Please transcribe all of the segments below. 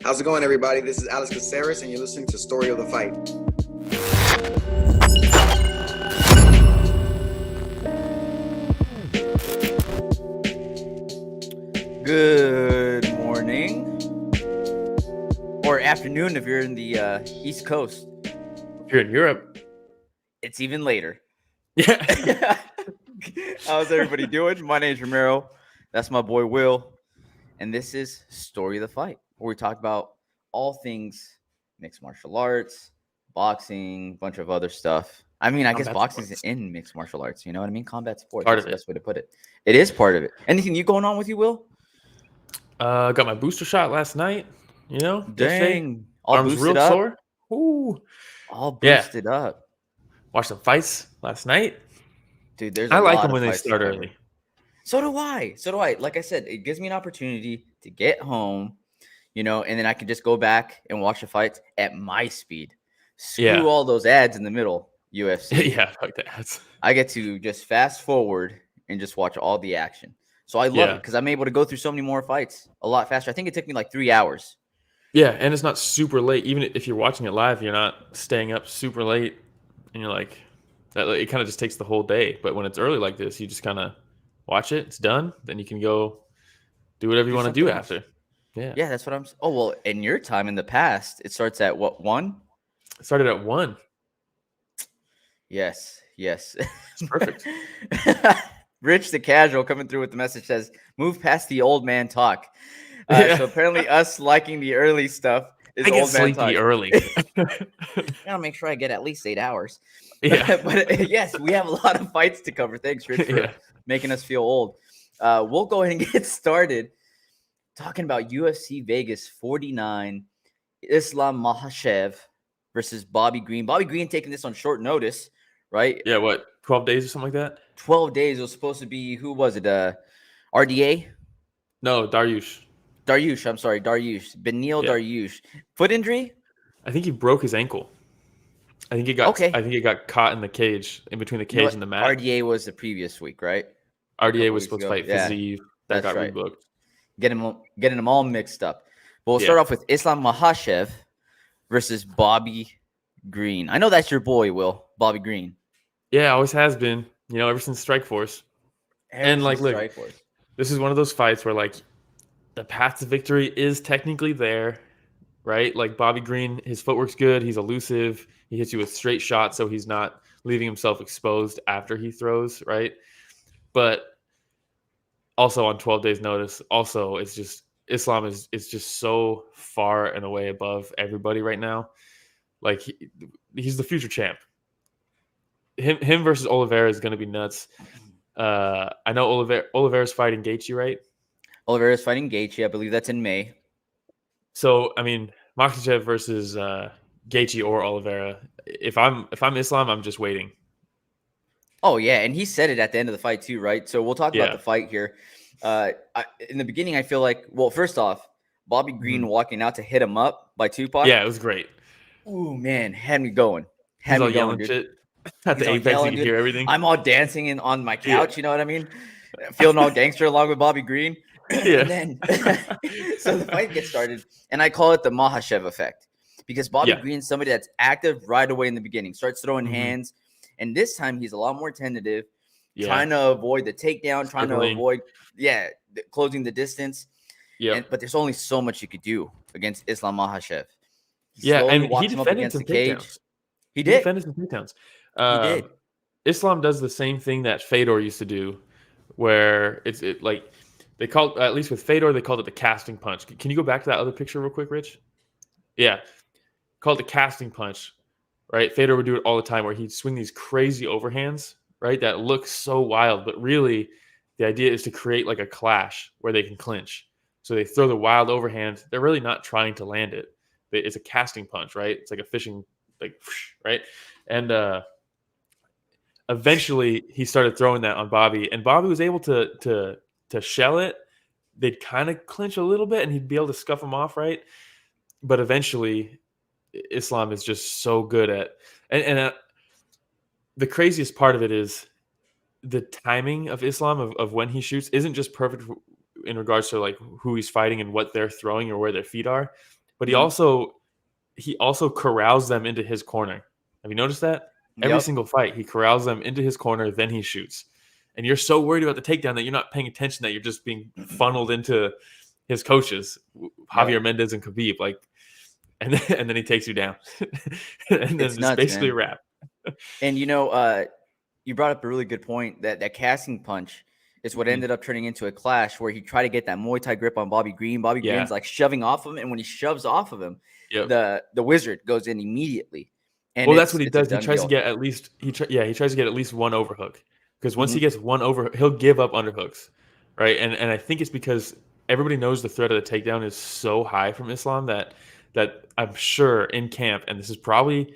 How's it going, everybody? This is Alex Caceres, and you're listening to Story of the Fight. Good morning or afternoon if you're in the East Coast. If you're in Europe, it's even later. Yeah. How's everybody doing? My name's Romero. That's my boy Will. And this is Story of the Fight, where we talk about all things mixed martial arts, boxing, a bunch of other stuff. I mean, I guess boxing is in mixed martial arts. You know what I mean? Combat sports. That's the best way to put it. It is part of it. Anything you going on with you, Will? Got my booster shot last night. You know, dang, all arms real up. Sore. Ooh, all boosted up. Watched some fights last night, dude. I like them when they start early. So do I. Like I said, it gives me an opportunity to get home, you know, and then I can just go back and watch the fights at my speed. Screw all those ads in the middle, UFC. Yeah, fuck the ads. I get to just fast forward and just watch all the action. So I love it because I'm able to go through so many more fights a lot faster. I think it took me like 3 hours. Yeah, and it's not super late. Even if you're watching it live, you're not staying up super late, and you're like, it kind of just takes the whole day. But when it's early like this, you just kind of watch it. It's done. Then you can go do whatever you want to do after. Yeah, that's what I'm. Oh well, in your time in the past, it starts at what, 1? It started at 1. Yes. It's perfect. Rich the casual coming through with the message says, "Move past the old man talk." So apparently, us liking the early stuff is old man talk. Early. Gotta make sure I get at least 8 hours. Yeah, but yes, we have a lot of fights to cover. Thanks, Rich, for making us feel old. We'll go ahead and get started talking about UFC Vegas 49, Islam Makhachev versus Bobby Green. Bobby Green taking this on short notice, right? Yeah, what, 12 days or something like that? 12 days. It was supposed to be, who was it? RDA? No, Dariush. I'm sorry, Dariush. Benil Dariush. Foot injury? I think he broke his ankle. I think it got caught in the cage, in between the cage and the mat. RDA was the previous week, right? RDA was supposed to fight Fiziev. That got rebooked. Getting them all mixed up. But we'll start off with Islam Makhachev versus Bobby Green. I know that's your boy, Will. Bobby Green. Yeah, always has been. You know, ever since Strikeforce. Look, this is one of those fights where, like, the path to victory is technically there, right? Like, Bobby Green, his footwork's good. He's elusive. He hits you with straight shots, so he's not leaving himself exposed after he throws, right? But also on 12 days notice, also it's just Islam is just so far and away above everybody right now. Like, he's the future champ. Him versus Oliveira is going to be nuts. I know Oliveira's fighting Gaethje, right? Oliveira's fighting Gaethje. I believe that's in May. So, I mean, Makhachev versus Gaethje or Oliveira. If I'm Islam, I'm just waiting. Oh, yeah, and he said it at the end of the fight too, right? So we'll talk about the fight here. In the beginning, I feel like, well, first off, Bobby Green walking out to hit him up by Tupac. Yeah, it was great. Ooh, man, had me going. He's all yelling shit. At the Apex, you can hear everything. I'm all dancing on my couch, you know what I mean? Feeling all gangster along with Bobby Green. Yeah. And then, so the fight gets started, and I call it the Makhachev effect because Bobby Green's somebody that's active right away in the beginning, starts throwing hands, and this time he's a lot more tentative, trying to avoid the takedown, trying to avoid, closing the distance. Yeah. But there's only so much you could do against Islam Makhachev. And he defended some takedowns. He did. Defended some takedowns. He did. Islam does the same thing that Fedor used to do, where like they called, at least with Fedor, they called it the casting punch. Can you go back to that other picture real quick, Rich? Yeah, called the casting punch, right? Fedor would do it all the time, where he'd swing these crazy overhands, right? That look so wild, but really, the idea is to create like a clash where they can clinch. So they throw the wild overhand. They're really not trying to land it. It's a casting punch, right? It's like a fishing like right, and eventually he started throwing that on Bobby, and Bobby was able to shell it. They'd kind of clinch a little bit, and he'd be able to scuff him off, right? But eventually, Islam is just so good at, and the craziest part of it is the timing of Islam of when he shoots isn't just perfect in regards to like who he's fighting and what they're throwing or where their feet are, but he also corrals them into his corner. Have you noticed that? Every single fight, he corrals them into his corner, then he shoots. And you're so worried about the takedown that you're not paying attention, that you're just being funneled into his coaches, Javier Mendez and Khabib, like, and then he takes you down, and then it's basically a wrap. And you brought up a really good point that casting punch is what ended up turning into a clash where he tried to get that Muay Thai grip on Bobby Green. Bobby Green's like shoving off of him, and when he shoves off of him, the wizard goes in immediately. And that's what he does. He tries to get at least he tries to get at least one overhook. Because once he gets one over, he'll give up underhooks, right? And I think it's because everybody knows the threat of the takedown is so high from Islam that I'm sure in camp, and this is probably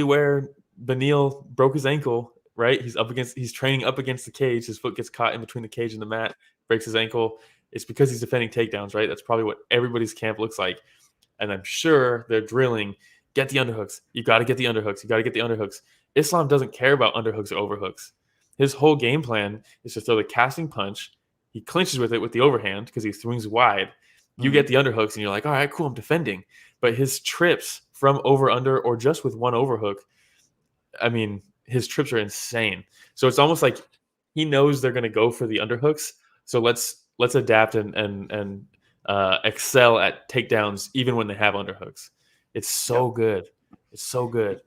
where Beneil broke his ankle, right? He's training up against the cage. His foot gets caught in between the cage and the mat, breaks his ankle. It's because he's defending takedowns, right? That's probably what everybody's camp looks like. And I'm sure they're drilling, get the underhooks. You got to get the underhooks. You got to get the underhooks. Islam doesn't care about underhooks or overhooks. His whole game plan is to throw the casting punch. He clinches with it with the overhand because he swings wide. You get the underhooks, and you're like, all right, cool, I'm defending. But his trips from over, under, or just with one overhook, I mean, his trips are insane. So it's almost like he knows they're going to go for the underhooks. So let's adapt and excel at takedowns even when they have underhooks. It's so good. It's so good.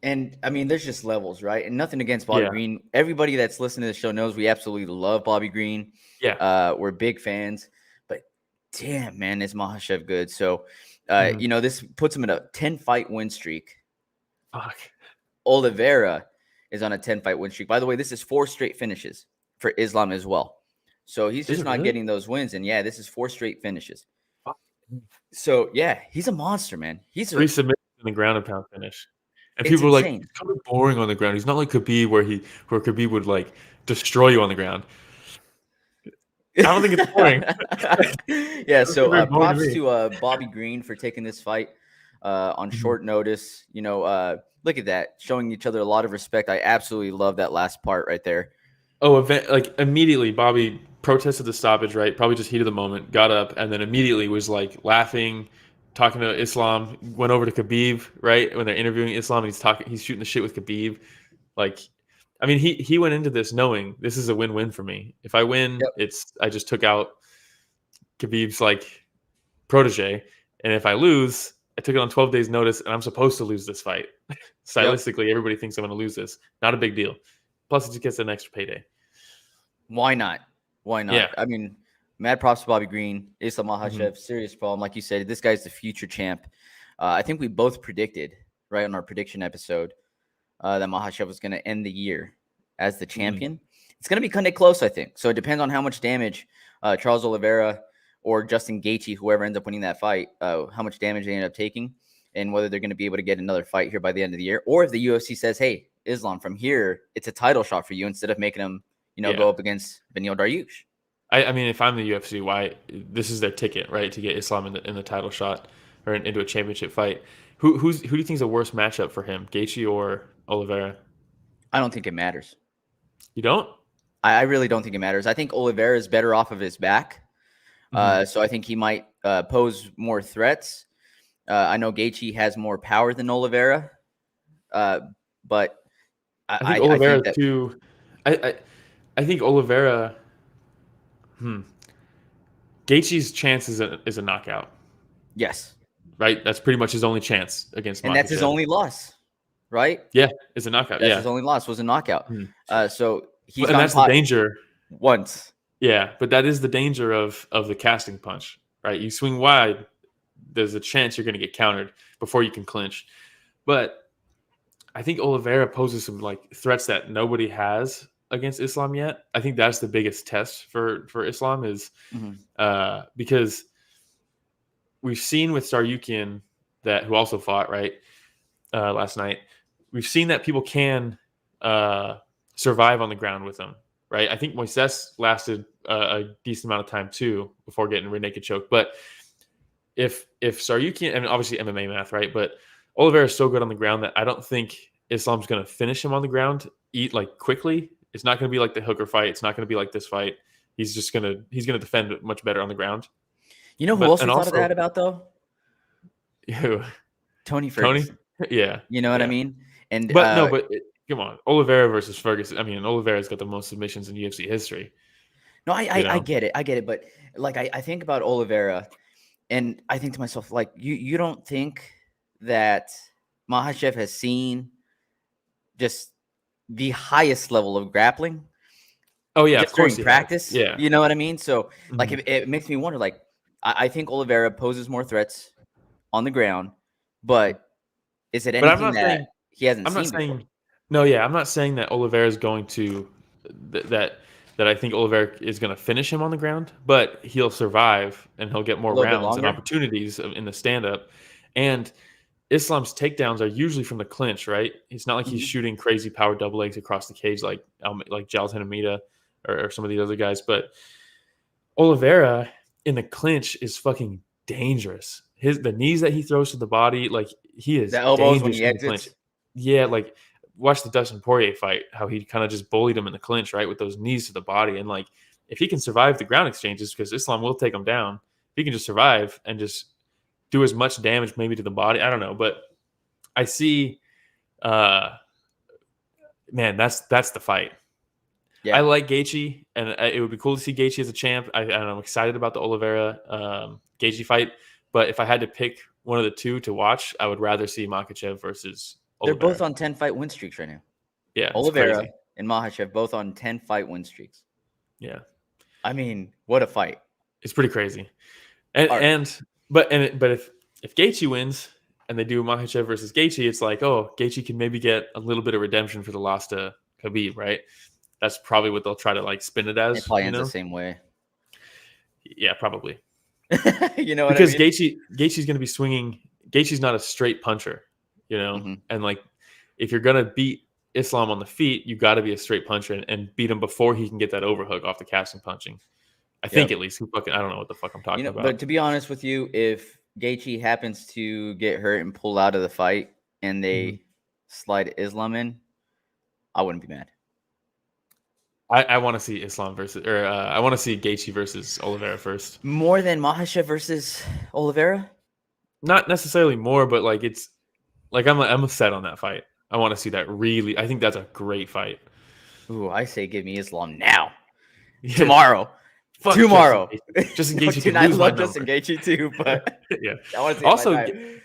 And I mean, there's just levels, right? And nothing against Bobby Green. Everybody that's listening to the show knows we absolutely love Bobby Green. Yeah. We're big fans. But damn, man, is Makhachev good? So, this puts him in a 10-fight win streak. Fuck. Oliveira is on a 10-fight win streak. By the way, this is 4 straight finishes for Islam as well. So he's just not getting those wins. And this is 4 straight finishes. Fuck. So he's a monster, man. He's 3 submissions in the ground and pound finish. And it's people are insane. like, it's kind of boring on the ground. He's not like Khabib where Khabib would like destroy you on the ground. I don't think it's boring. So props to Bobby Green for taking this fight on short notice. Look at that, showing each other a lot of respect. I absolutely love that last part right there. Oh, immediately Bobby protested the stoppage, right? Probably just heat of the moment, got up, and then immediately was like laughing, talking to Islam, went over to Khabib, right? When they're interviewing Islam, and he's shooting the shit with Khabib. Like, I mean, he went into this knowing this is a win-win for me. If I win, I just took out Khabib's like protege. And if I lose, I took it on 12 days notice, and I'm supposed to lose this fight. Stylistically, everybody thinks I'm going to lose this. Not a big deal. Plus, it just gets an extra payday. Why not? Yeah. I mean, mad props to Bobby Green, Islam Makhachev, serious problem. Like you said, this guy's the future champ. I think we both predicted, right, on our prediction episode, that Makhachev was going to end the year as the champion. It's going to be kind of close, I think. So it depends on how much damage Charles Oliveira or Justin Gaethje, whoever ends up winning that fight, how much damage they end up taking, and whether they're going to be able to get another fight here by the end of the year, or if the UFC says, hey, Islam, from here, it's a title shot for you instead of making him, go up against Beneil Dariush. I mean, if I'm the UFC, why this is their ticket, right, to get Islam in the title shot or into a championship fight. Who do you think is a worse matchup for him, Gaethje or Oliveira? I don't think it matters. You don't? I really don't think it matters. I think Oliveira is better off of his back. So I think he might pose more threats. I know Gaethje has more power than Oliveira, but I think Oliveira too. I think Oliveira. Gaethje's chance is a knockout. Yes. Right. That's pretty much his only chance against. And that's his only loss, right? Yeah, it's a knockout. That's his only loss was a knockout. So he's and that's the danger. Once. Yeah, but that is the danger of the casting punch, right? You swing wide, there's a chance you're going to get countered before you can clinch. But I think Oliveira poses some like threats that nobody has against Islam yet. I think that's the biggest test for Islam is because we've seen with Tsarukyan who also fought, right? last night. We've seen that people can survive on the ground with him, right? I think Moises lasted a decent amount of time too before getting rear naked choke. But if Tsarukyan, and obviously MMA math, right? But Oliveira is so good on the ground that I don't think Islam's going to finish him on the ground quickly. It's not going to be like the Hooker fight. It's not going to be like this fight. He's going to defend much better on the ground. You know who else we thought of that about though? Who? Tony Ferguson. Yeah. You know what I mean? And come on, Oliveira versus Ferguson. I mean, Oliveira's got the most submissions in UFC history. No, I get it. But like, I think about Oliveira, and I think to myself, like, you don't think that Makhachev has seen just the highest level of grappling? Oh yeah, of course, during practice. Yeah, you know what I mean. So like, it makes me wonder. Like, I think Oliveira poses more threats on the ground, but is it anything that he hasn't seen before? No, yeah, I'm not saying that Oliveira is going to that I think Oliveira is going to finish him on the ground, but he'll survive and he'll get more rounds and opportunities in the stand-up. And Islam's takedowns are usually from the clinch, right? It's not like he's shooting crazy power double legs across the cage like Jailton Amida or some of these other guys. But Oliveira in the clinch is fucking dangerous. The knees that he throws to the body, like he is the elbows dangerous when he exits. In the clinch. Yeah, like watch the Dustin Poirier fight, how he kind of just bullied him in the clinch, right, with those knees to the body. And like if he can survive the ground exchanges, because Islam will take him down, if he can just survive and just do as much damage maybe to the body, I don't know. But I see, man, that's the fight. Yeah. I like Gaethje, and it would be cool to see Gaethje as a champ. I'm excited about the Oliveira Gaethje fight. But if I had to pick one of the two to watch, I would rather see Makhachev versus Oliveira. They're both on 10-fight win streaks right now. Yeah, Oliveira and Makhachev both on 10-fight win streaks. Yeah. I mean, what a fight. It's pretty crazy. But if Gaethje wins and they do Makhachev versus Gaethje, it's like, oh, Gaethje can maybe get a little bit of redemption for the loss to Khabib, right? That's probably what they'll try to like spin it as. It probably ends the same way. Yeah, probably. You know what because I mean? Gaethje's going to be swinging. Gaethje's not a straight puncher, you know? And like if you're going to beat Islam on the feet, you got to be a straight puncher and beat him before he can get that overhook off the casting punching. I think at least. I don't know what the fuck I'm talking about. But to be honest with you, if Gaethje happens to get hurt and pull out of the fight and they slide Islam in, I wouldn't be mad. I want to see Islam I want to see Gaethje versus Oliveira first. More than Makhachev versus Oliveira? Not necessarily more, but like it's like I'm set on that fight. I want to see that really. I think that's a great fight. Ooh, I say give me Islam now. Yeah. Tomorrow. Justin Gaethje can lose. I love Justin Gaethje too, but yeah. I want to see also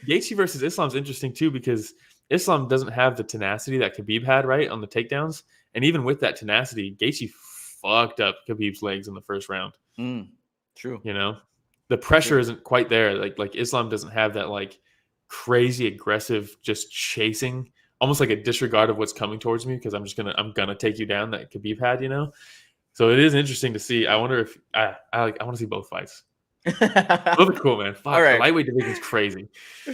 Gaethje versus Islam's interesting too because Islam doesn't have the tenacity that Khabib had, right, on the takedowns. And even with that tenacity, Gaethje fucked up Khabib's legs in the first round. True. You know, the pressure isn't quite there. Like Islam doesn't have that like crazy aggressive, just chasing, almost like a disregard of what's coming towards me because I'm gonna take you down that Khabib had. You know, so it is interesting to see. I wonder if I want to see both fights. Those are cool, man. Fuck, all right, the lightweight division is crazy.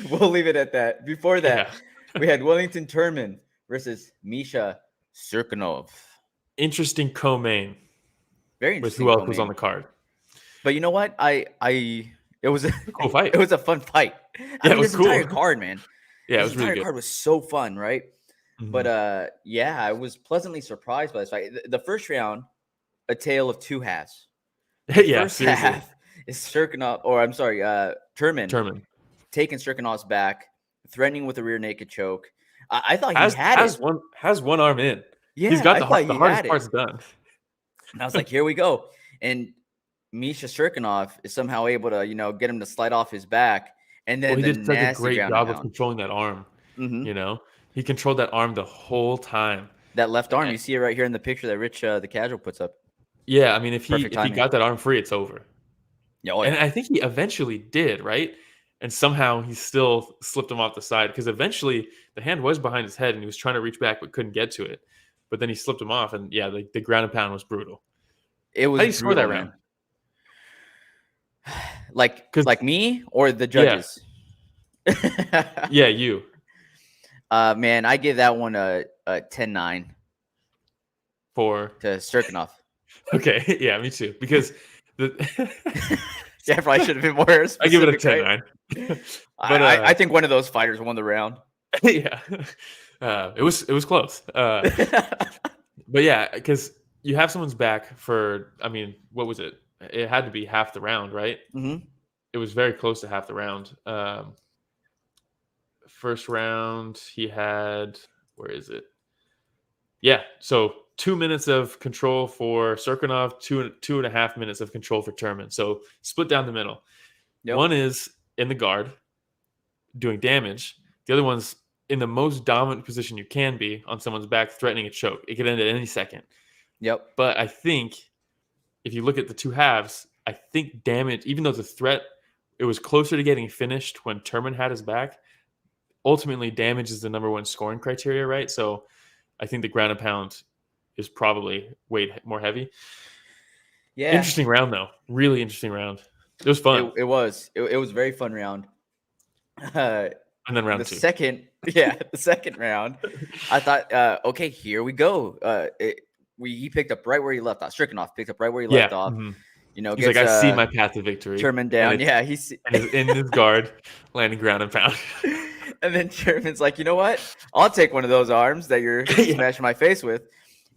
We'll leave it at that. Before that, we had Wellington Turman versus Misha Cirkunov. Interesting co-main. Very interesting. With who else was on the card? But you know what? It was a cool fight. It was a fun fight. It was cool. Entire card, man. Yeah, it was really good. The entire card was so fun, right? But I was pleasantly surprised by this fight. The first round, a tale of two halves. First half is Cirkunov, Turman taking Cirkunov's back, threatening with a rear naked choke. I thought he has one arm in. Yeah, he's got the hardest part's done. And I was like, here we go. And Misha Cirkunov is somehow able to, get him to slide off his back. And then he did such a great job of controlling that arm. You know, he controlled that arm the whole time. That left arm, you see it right here in the picture that Rich, the casual, puts up. Yeah, I mean, if he got that arm free, it's over. Yeah, and I think he eventually did, right? And somehow he still slipped him off the side because eventually the hand was behind his head and he was trying to reach back but couldn't get to it. But then he slipped him off, and yeah, the ground and pound was brutal. It was. How did you score that round? Like me or the judges? Yeah, you. Man, I give that one a 10-9 for to Cirkunov. Okay, yeah, me too. Because Yeah, I probably should have been more specific. I give it a 10-9. But I think one of those fighters won the round. Yeah, it was close. But yeah, because you have someone's back for, I mean, what was it? It had to be half the round, right? Mm-hmm. It was very close to half the round. First round, he had, where is it? Yeah, so 2 minutes of control for Cirkunov, 2.5 minutes of control for Turman. So split down the middle. Yep. One is in the guard, doing damage. The other one's in the most dominant position you can be on someone's back, threatening a choke. It could end at any second. Yep. But I think if you look at the two halves, I think damage, even though the threat, it was closer to getting finished when Turman had his back. Ultimately, damage is the number one scoring criteria, right? So I think the ground and pound is probably weighed more heavy. Yeah. Interesting round, though. Really interesting round. It was fun. It was. It was a very fun round. And then round the two. The second round, I thought, okay, here we go. He picked up right where he left off. Cirkunov picked up right where he left off. Mm-hmm. You know, he's like, I see my path to victory. Turman down. And he's in his guard, landing ground and pound. And then Turman's like, you know what? I'll take one of those arms that you're smashing my face with.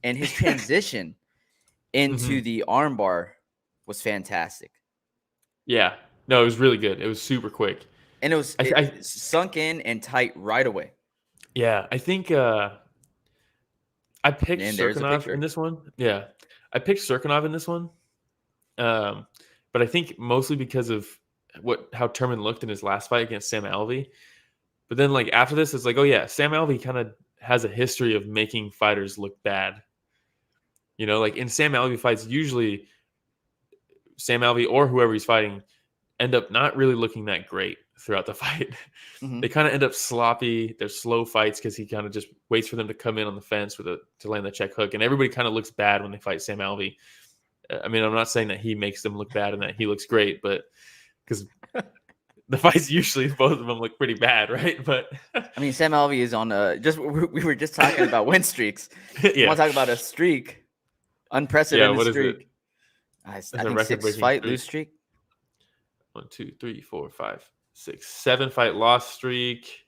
And his transition into the armbar was fantastic. Yeah. No, it was really good. It was super quick. And it was sunk in and tight right away. Yeah. I think I picked Cirkunov in this one. Yeah. I picked Cirkunov in this one. But I think mostly because of how Turman looked in his last fight against Sam Alvey. But then, like, after this, it's like, oh, yeah, Sam Alvey kind of has a history of making fighters look bad. You know, like in Sam Alvey fights, usually Sam Alvey or whoever he's fighting end up not really looking that great throughout the fight. Mm-hmm. They kind of end up sloppy. They're slow fights because he kind of just waits for them to come in on the fence to land the check hook. And everybody kind of looks bad when they fight Sam Alvey. I mean, I'm not saying that he makes them look bad and that he looks great, but because the fights usually both of them look pretty bad, right? But I mean, Sam Alvey is on we were just talking about win streaks. Yeah. You want to talk about a streak? Unprecedented streak. I think 6 fight lose streak. 1, 2, 3, 4, 5, 6, 7 fight loss streak.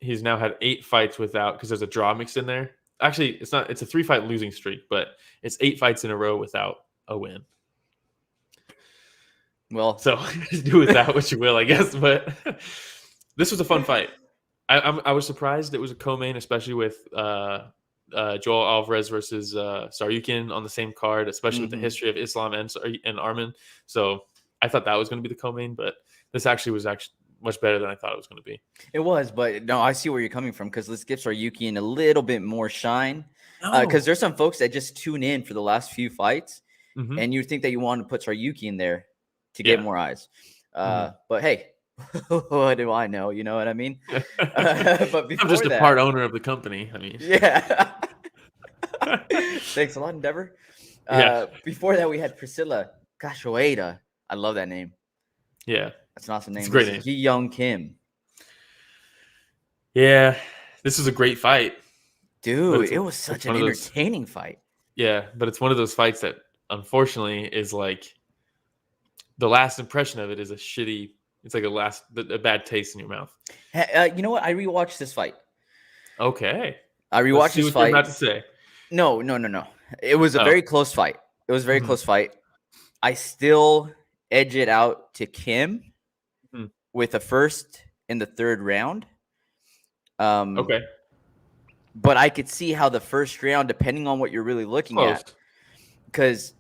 He's now had 8 fights without, because there's a draw mixed in there. Actually, it's not. It's a 3-fight losing streak, but it's 8 fights in a row without a win. Well, so do with that what you will, I guess. But this was a fun fight. I was surprised it was a co-main, especially with Joel Alvarez versus Tsarukyan on the same card, especially with the history of Islam and Armen. So I thought that was going to be the co-main, but this actually was much better than I thought it was going to be. It was, but no, I see where you're coming from, because let's give Tsarukyan a little bit more shine. Because there's some folks that just tune in for the last few fights, and you think that you want to put Tsarukyan there to get more eyes. But hey, what do I know? You know what I mean? But I'm just a part owner of the company. I mean, yeah. Thanks a lot, Endeavor. Before that, we had Priscilla Cachoeira. I love that name. Yeah. That's an awesome name. It's a great name. Yeon Kim. Yeah. This was a great fight. Dude, it was such an entertaining fight. Yeah, but it's one of those fights that, unfortunately, is like the last impression of it is it's like a bad taste in your mouth. You know what? I rewatched this fight. Okay. I rewatched this fight. You're about to say. No. It was a very close fight. It was a very close fight. I still edge it out to Kim with a first in the 3rd round. Okay. But I could see how the first round, depending on what you're really looking at, because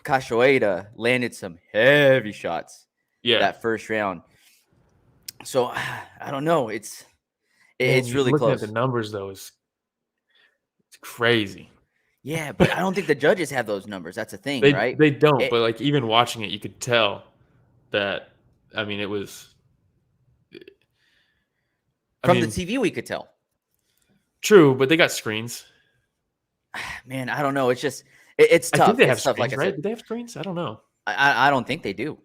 Cachoeira landed some heavy shots that first round. So I don't know. It's really close. Looking at the numbers, though, it's crazy. Yeah, but I don't think the judges have those numbers. That's the thing, right? They don't. But like, even watching it, you could tell that. I mean, it was from the TV. We could tell. True, but they got screens. Man, I don't know. It's just it's tough. I think they have screens, like right? Do they have screens? I don't know. I don't think they do.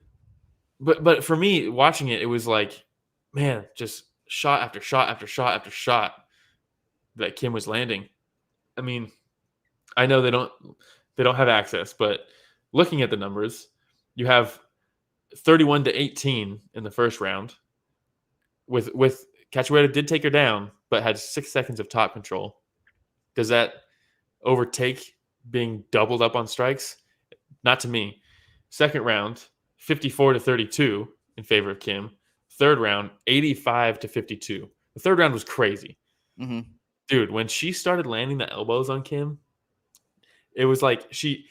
But for me, watching it, it was like, man, just shot after shot after shot after shot that Kim was landing. I mean, I know they don't have access, but looking at the numbers, you have 31-18 in the first round. With Cachoeira did take her down, but had 6 seconds of top control. Does that overtake being doubled up on strikes? Not to me. Second round, 54-32 in favor of Kim. Third round, 85-52. The third round was crazy. Mm-hmm. Dude, when she started landing the elbows on Kim, it was like she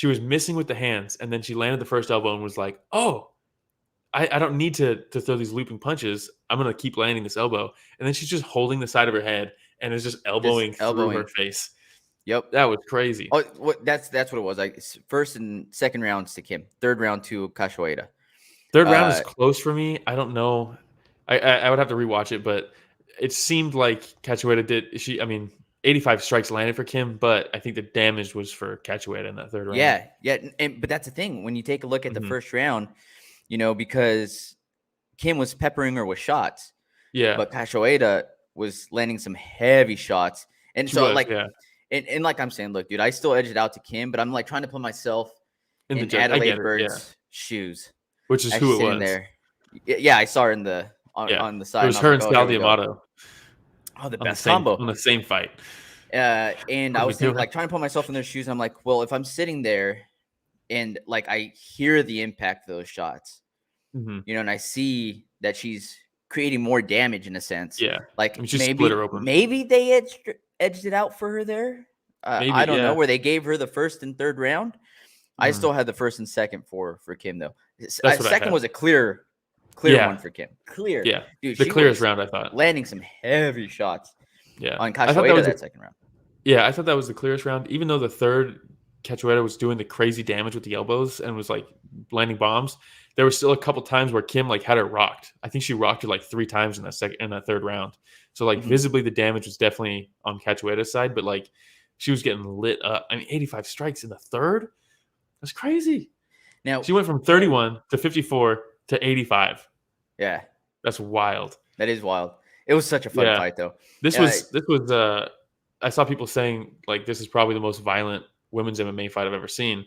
was missing with the hands, and then she landed the first elbow and was like, oh, I don't need to throw these looping punches. I'm going to keep landing this elbow. And then she's just holding the side of her head and is just elbowing through her face. Yep. That was crazy. Oh, that's what it was. Like first and second rounds to Kim. Third round to Cachoeira. Third round is close for me. I don't know. I would have to rewatch it, but it seemed like Cachoeira did. 85 strikes landed for Kim, but I think the damage was for Cachoeira in that third round. Yeah. But that's the thing. When you take a look at the first round, because Kim was peppering her with shots. Yeah. But Cachoeira was landing some heavy shots. And She so, was, and like I'm saying, look, dude, I still edged it out to Kim, but I'm like trying to put myself in Adelaide Bird's shoes. Which is who it was. There. Yeah, I saw her on the side. It was her and Sal D'Amato. Oh, the best combo. On the same fight. And I was thinking, like, trying to put myself in their shoes. I'm like, well, if I'm sitting there and, like, I hear the impact of those shots, and I see that she's creating more damage in a sense. Yeah. Like, she split her open. Maybe they edged it out for her there. I don't know, where they gave her the first and third round. I still had the first and second for Kim, though. Second was a clear one for Kim. Clear. Yeah. Dude, the clearest round, I thought. Landing some heavy shots. Yeah. On Cachoeira that second round. Yeah, I thought that was the clearest round. Even though the third Cachoeira was doing the crazy damage with the elbows and was like landing bombs, there was still a couple times where Kim like had her rocked. I think she rocked her like 3 times in that third round. So like visibly the damage was definitely on Cachoeira's side, but like she was getting lit up. 85 strikes in the third? That's crazy. Now she went from 31 to 54 to 85. Yeah. That's wild. That is wild. It was such a fun fight though. This was I saw people saying like this is probably the most violent women's MMA fight I've ever seen.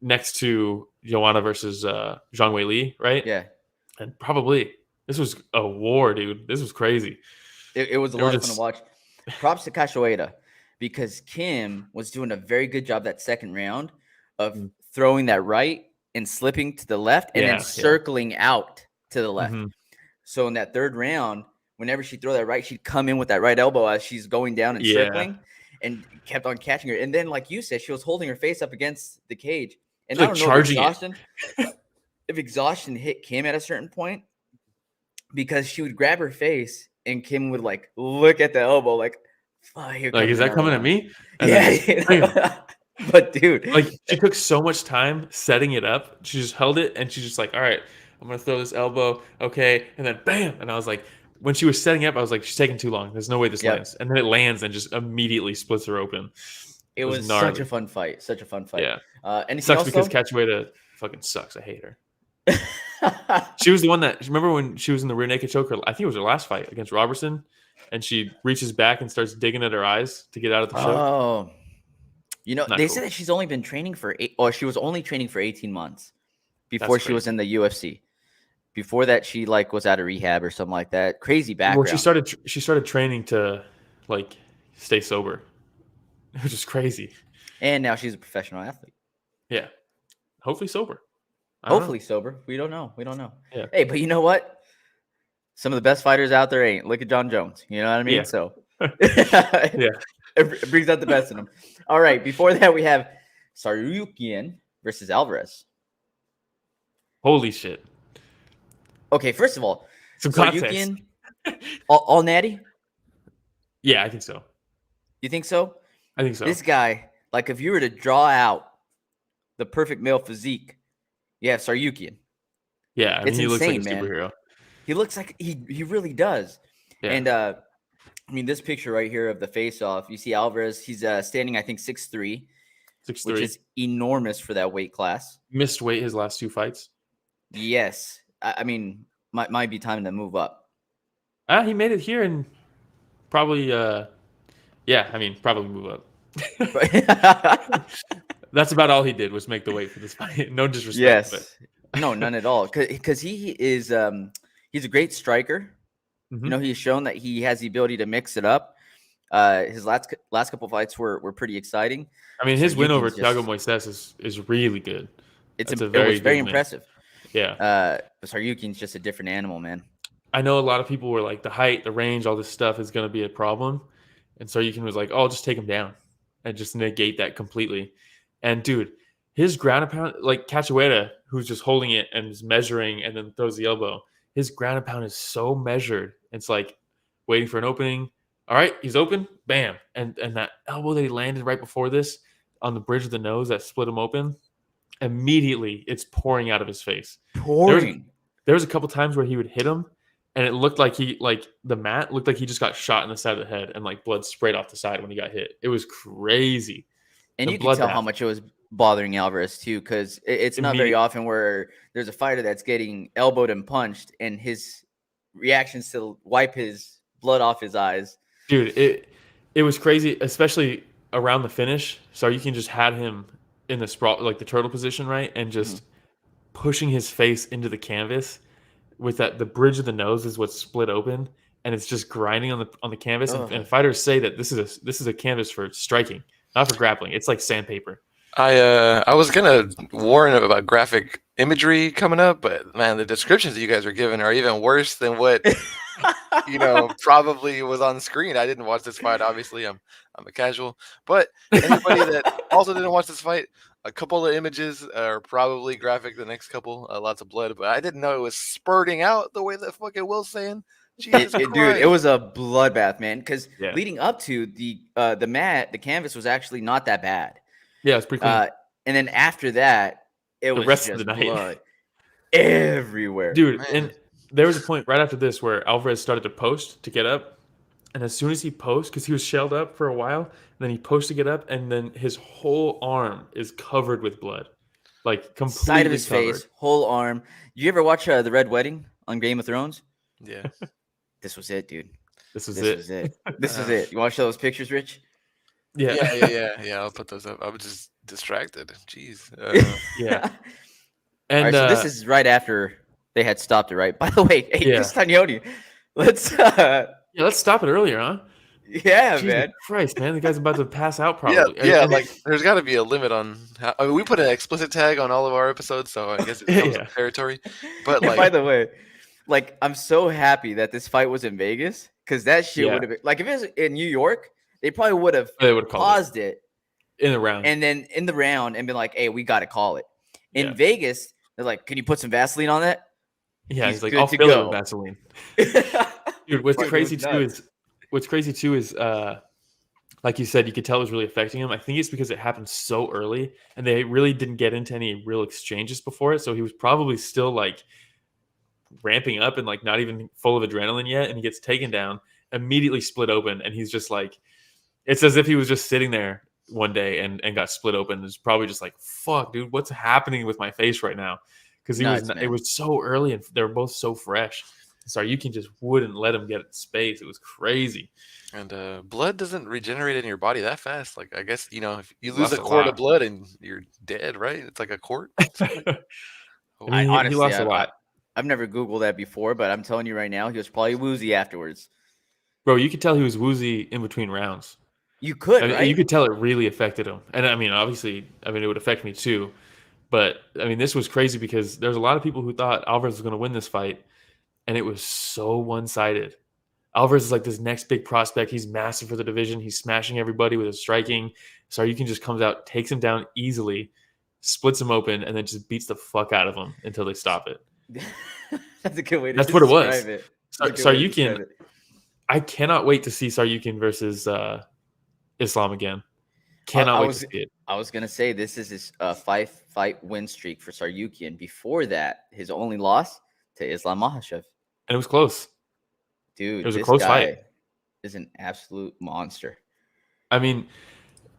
Next to Joanna versus Zhang Weili, right? Yeah. And probably this was a war, dude. This was crazy. It was a lot of fun to watch. Props to Cachoeira because Kim was doing a very good job that second round of throwing that right and slipping to the left and then circling out to the left. So in that third round, whenever she throw that right, she'd come in with that right elbow as she's going down and circling and kept on catching her. And then, like you said, she was holding her face up against the cage. And I don't know if exhaustion hit Kim at a certain point because she would grab her face and Kim would like look at the elbow like, is that coming at me? Yeah. But dude, like she took so much time setting it up. She just held it and she's just like, all right, I'm going to throw this elbow. Okay. And then bam. And I was like, when she was setting up, I was like, she's taking too long. There's no way this lands. And then it lands and just immediately splits her open. It was such a fun fight. Such a fun fight. Yeah. It sucks because Cachoeira fucking sucks. I hate her. She was the one that, remember when she was in the rear naked choke? I think it was her last fight against Robertson. And she reaches back and starts digging at her eyes to get out of the choke. Oh. They said that she's only been training she was only training for 18 months before she was in the UFC. Before that, she like was out of rehab or something like that. Crazy background. Well, she started training to like stay sober, which is crazy. And now she's a professional athlete. Yeah, hopefully sober. Hopefully sober. We don't know. Yeah. Hey, but you know what? Some of the best fighters out there ain't. Look at John Jones. You know what I mean? Yeah. So yeah, it brings out the best in them. All right. Before that, we have Tsarukyan versus Alvarez. Holy shit. Okay, first of all, some context. all natty? Yeah, I think so. You think so? I think so. This guy, like if you were to draw out the perfect male physique, you have Tsarukyan. Yeah, he looks like a superhero. He looks like he really does. Yeah. And this picture right here of the face-off, you see Alvarez, he's standing, I think, 6'3", which is enormous for that weight class. Missed weight his last 2 fights. Yes. Might be time to move up. He made it here and probably, probably move up. That's about all he did was make the weight for this fight. No disrespect. Yes. But. No, none at all. Because he is he's a great striker. Mm-hmm. You know, he's shown that he has the ability to mix it up. His last couple fights were pretty exciting. I mean, his win over Thiago Moises is really good. It was very impressive. Yeah. Tsarukyan's just a different animal, man. I know a lot of people were like, the height, the range, all this stuff is going to be a problem. And Tsarukyan was like, oh, I'll just take him down and just negate that completely. And, dude, his ground and pound, like Cachoeira, who's just holding it and is measuring and then throws the elbow, his ground and pound is so measured. It's like waiting for an opening. All right, he's open. Bam. And that elbow that he landed right before this on the bridge of the nose that split him open, immediately it's pouring out of his face. There was a couple times where he would hit him, and it looked like the mat looked like he just got shot in the side of the head, and like blood sprayed off the side when he got hit. It was crazy. And you can tell how much it was bothering Alvarez too, because it's not very often where there's a fighter that's getting elbowed and punched, and his reactions to wipe his blood off his eyes. Dude, it was crazy, especially around the finish. So you can just had him in the sprawl, like the turtle position, right, and just pushing his face into the canvas with the bridge of the nose is what's split open, and it's just grinding on the canvas. And fighters say that this is a canvas for striking, not for grappling. It's like sandpaper. I was gonna warn about graphic imagery coming up, but man, the descriptions that you guys are giving are even worse than what probably was on screen. I didn't watch this fight. Obviously, I'm a casual. But anybody that also didn't watch this fight, a couple of images are probably graphic. The next couple, lots of blood. But I didn't know it was spurting out the way that fucking Will's saying. Dude, it was a bloodbath, man. Because leading up to the canvas was actually not that bad. Yeah, it's pretty clean. And then after that, it was rest just of the night. Blood everywhere. Dude, and there was a point right after this where Alvarez started to post to get up. And as soon as he posts, because he was shelled up for a while, and then he posts to get up, and then his whole arm is covered with blood. Like completely side of his covered. Face, whole arm. You ever watch The Red Wedding on Game of Thrones? Yeah. This was it, dude. This was it. This was it. You watch those pictures, Rich? Yeah. I'll put those up. I was just distracted. Jeez. Yeah. And all right, so this is right after they had stopped it, right? By the way, hey, Castagnoni, let's stop it earlier, huh? Yeah, Jesus man. Christ, man, the guy's about to pass out probably. Yeah, like there's got to be a limit on how. I mean, we put an explicit tag on all of our episodes, so I guess it comes with territory. But like, by the way, like I'm so happy that this fight was in Vegas because that shit would have been like if it was in New York, they probably would have paused it in the round, and then in the round and been like, "Hey, we got to call it." In Vegas, they're like, "Can you put some Vaseline on that?" Yeah, he's like, "I'll fill it with Vaseline." Dude, what's crazy too is like you said, you could tell it was really affecting him. I think it's because it happened so early, and they really didn't get into any real exchanges before it. So he was probably still like ramping up and like not even full of adrenaline yet, and he gets taken down, immediately split open, and he's just like, it's as if he was just sitting there one day and got split open. It's probably just like, fuck, dude, what's happening with my face right now? Because it was so early and they were both so fresh. Tsarukyan just wouldn't let him get space. It was crazy. And blood doesn't regenerate in your body that fast. Like, I guess, if you lose a quart of blood and you're dead, right? It's like a quart. Honestly, he lost a lot. I've never Googled that before, but I'm telling you right now, he was probably woozy afterwards. Bro, you could tell he was woozy in between rounds. You could, right? You could tell it really affected him. And I mean, obviously, it would affect me too. But I mean, this was crazy because there's a lot of people who thought Alvarez was going to win this fight, and it was so one-sided. Alvarez is like this next big prospect. He's massive for the division. He's smashing everybody with his striking. Tsarukyan just comes out, takes him down easily, splits him open, and then just beats the fuck out of him until they stop it. That's a good way to That's what it was. it. Tsarukyan, I cannot wait to see Tsarukyan versus Islam again. Cannot wait to see it. I was gonna say this is his 5-fight win streak for Tsarukyan. Before that, his only loss to Islam Makhachev, and it was close. Dude, it was a close fight. Is an absolute monster. I mean,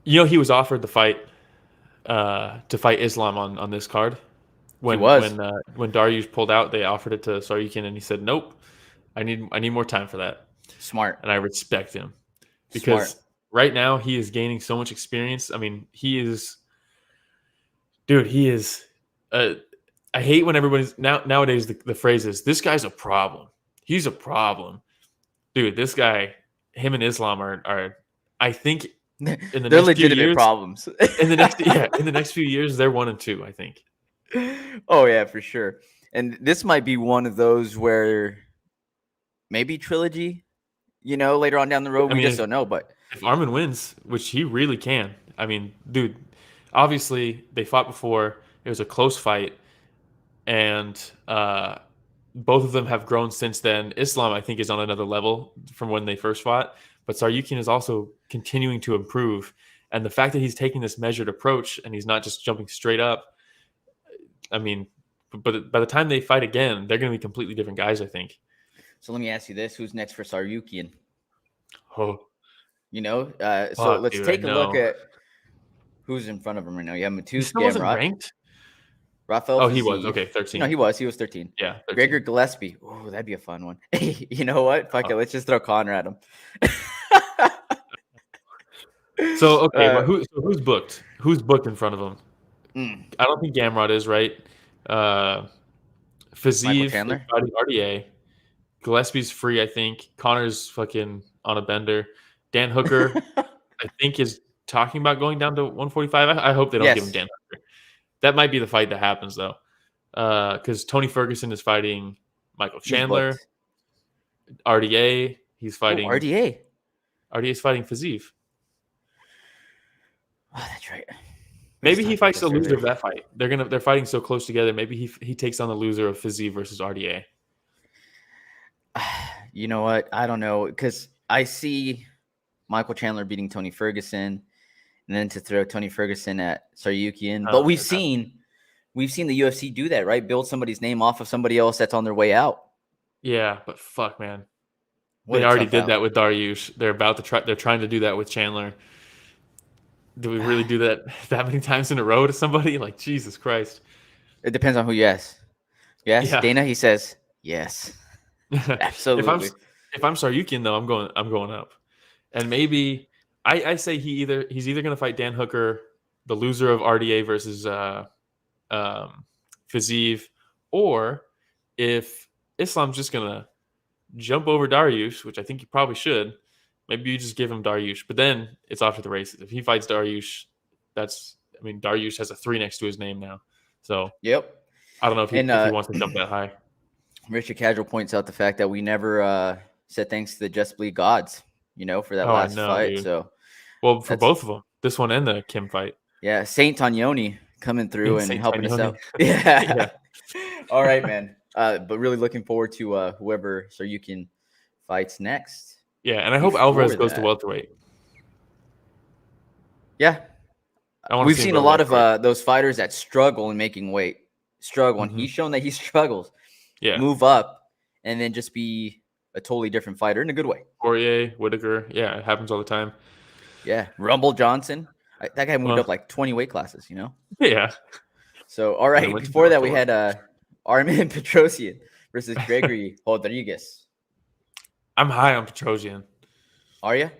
he was offered the fight to fight Islam on this card. When Dariush pulled out, they offered it to Tsarukyan, and he said nope. I need more time for that. Smart. And I respect him because right now he is gaining so much experience. I mean, he is I hate when everybody's nowadays the phrase is, this guy's a problem. He's a problem. Dude, this guy, him and Islam are I think in the they're next legitimate few years, problems. in the next few years, they're 1 and 2, I think. Oh yeah, for sure. And this might be one of those where maybe trilogy, later on down the road. We just don't know. But if Armen wins, which he really can, I mean, dude, obviously they fought before. It was a close fight, and both of them have grown since then. Islam, I think, is on another level from when they first fought, but Tsarukyan is also continuing to improve. And the fact that he's taking this measured approach and he's not just jumping straight up, I mean, but by the time they fight again, they're going to be completely different guys, I think. So let me ask you this: who's next for Tsarukyan? Oh, so let's take a look at who's in front of him right now. You have Matus, he still wasn't ranked. Rafael. Oh, he was. Okay, 13. No, he was 13. Yeah, 13. Gregory Gillespie. Oh, that'd be a fun one. You know what? Fuck it. Let's just throw Connor at him. So okay, but who's booked? Who's booked in front of him? I don't think Gamrot is, right. Fazeev is fighting RDA. Gillespie's free, I think. Connor's fucking on a bender. Dan Hooker, I think, is talking about going down to 145. I hope they don't give him Dan Hooker. That might be the fight that happens, though. Because Tony Ferguson is fighting Michael Chandler. RDA, he's fighting... RDA? RDA's fighting Fazeev. Oh, that's right. Maybe he fights the loser of that fight. They're fighting so close together. Maybe he takes on the loser of Fazeev versus RDA. You know what? I don't know, because I see Michael Chandler beating Tony Ferguson, and then to throw Tony Ferguson at Tsarukyan. But we've seen the UFC do that, right? Build somebody's name off of somebody else that's on their way out. Yeah, but fuck, man. They already did that with Dariush. They're trying to do that with Chandler. Do we really do that many times in a row to somebody? Like, Jesus Christ. It depends on who you ask. Yes, yeah. Dana, he says yes. Absolutely. If I'm Tsarukyan, though, I'm going up. And maybe I say he's either going to fight Dan Hooker, the loser of RDA versus Fazeev, or if Islam's just going to jump over Dariush, which I think he probably should, maybe you just give him Dariush. But then it's off to the races. If he fights Dariush, Dariush has a 3 next to his name now. So yep. I don't know if he wants to jump that high. Richard Casual points out the fact that we never said thanks to the Just Bleed gods, for that last fight. Dude. So, well, for both of them, this one and the Kim fight. Yeah, Saint Tanyoni coming through and helping us out. Yeah. All right, man. But really looking forward to whoever Tsarukyan fights next. Yeah, and I hope Alvarez goes to welterweight. Yeah, we've seen a lot of those fighters that struggle in making weight. And he's shown that he struggles. Yeah, move up and then just be a totally different fighter in a good way. Poirier, Whitaker, yeah, it happens all the time. Yeah, Rumble Johnson, that guy moved up like 20 weight classes. Yeah. So all right, before that we had Armen Petrosyan versus Gregory Rodrigues. I'm high on Petrosyan. Are you?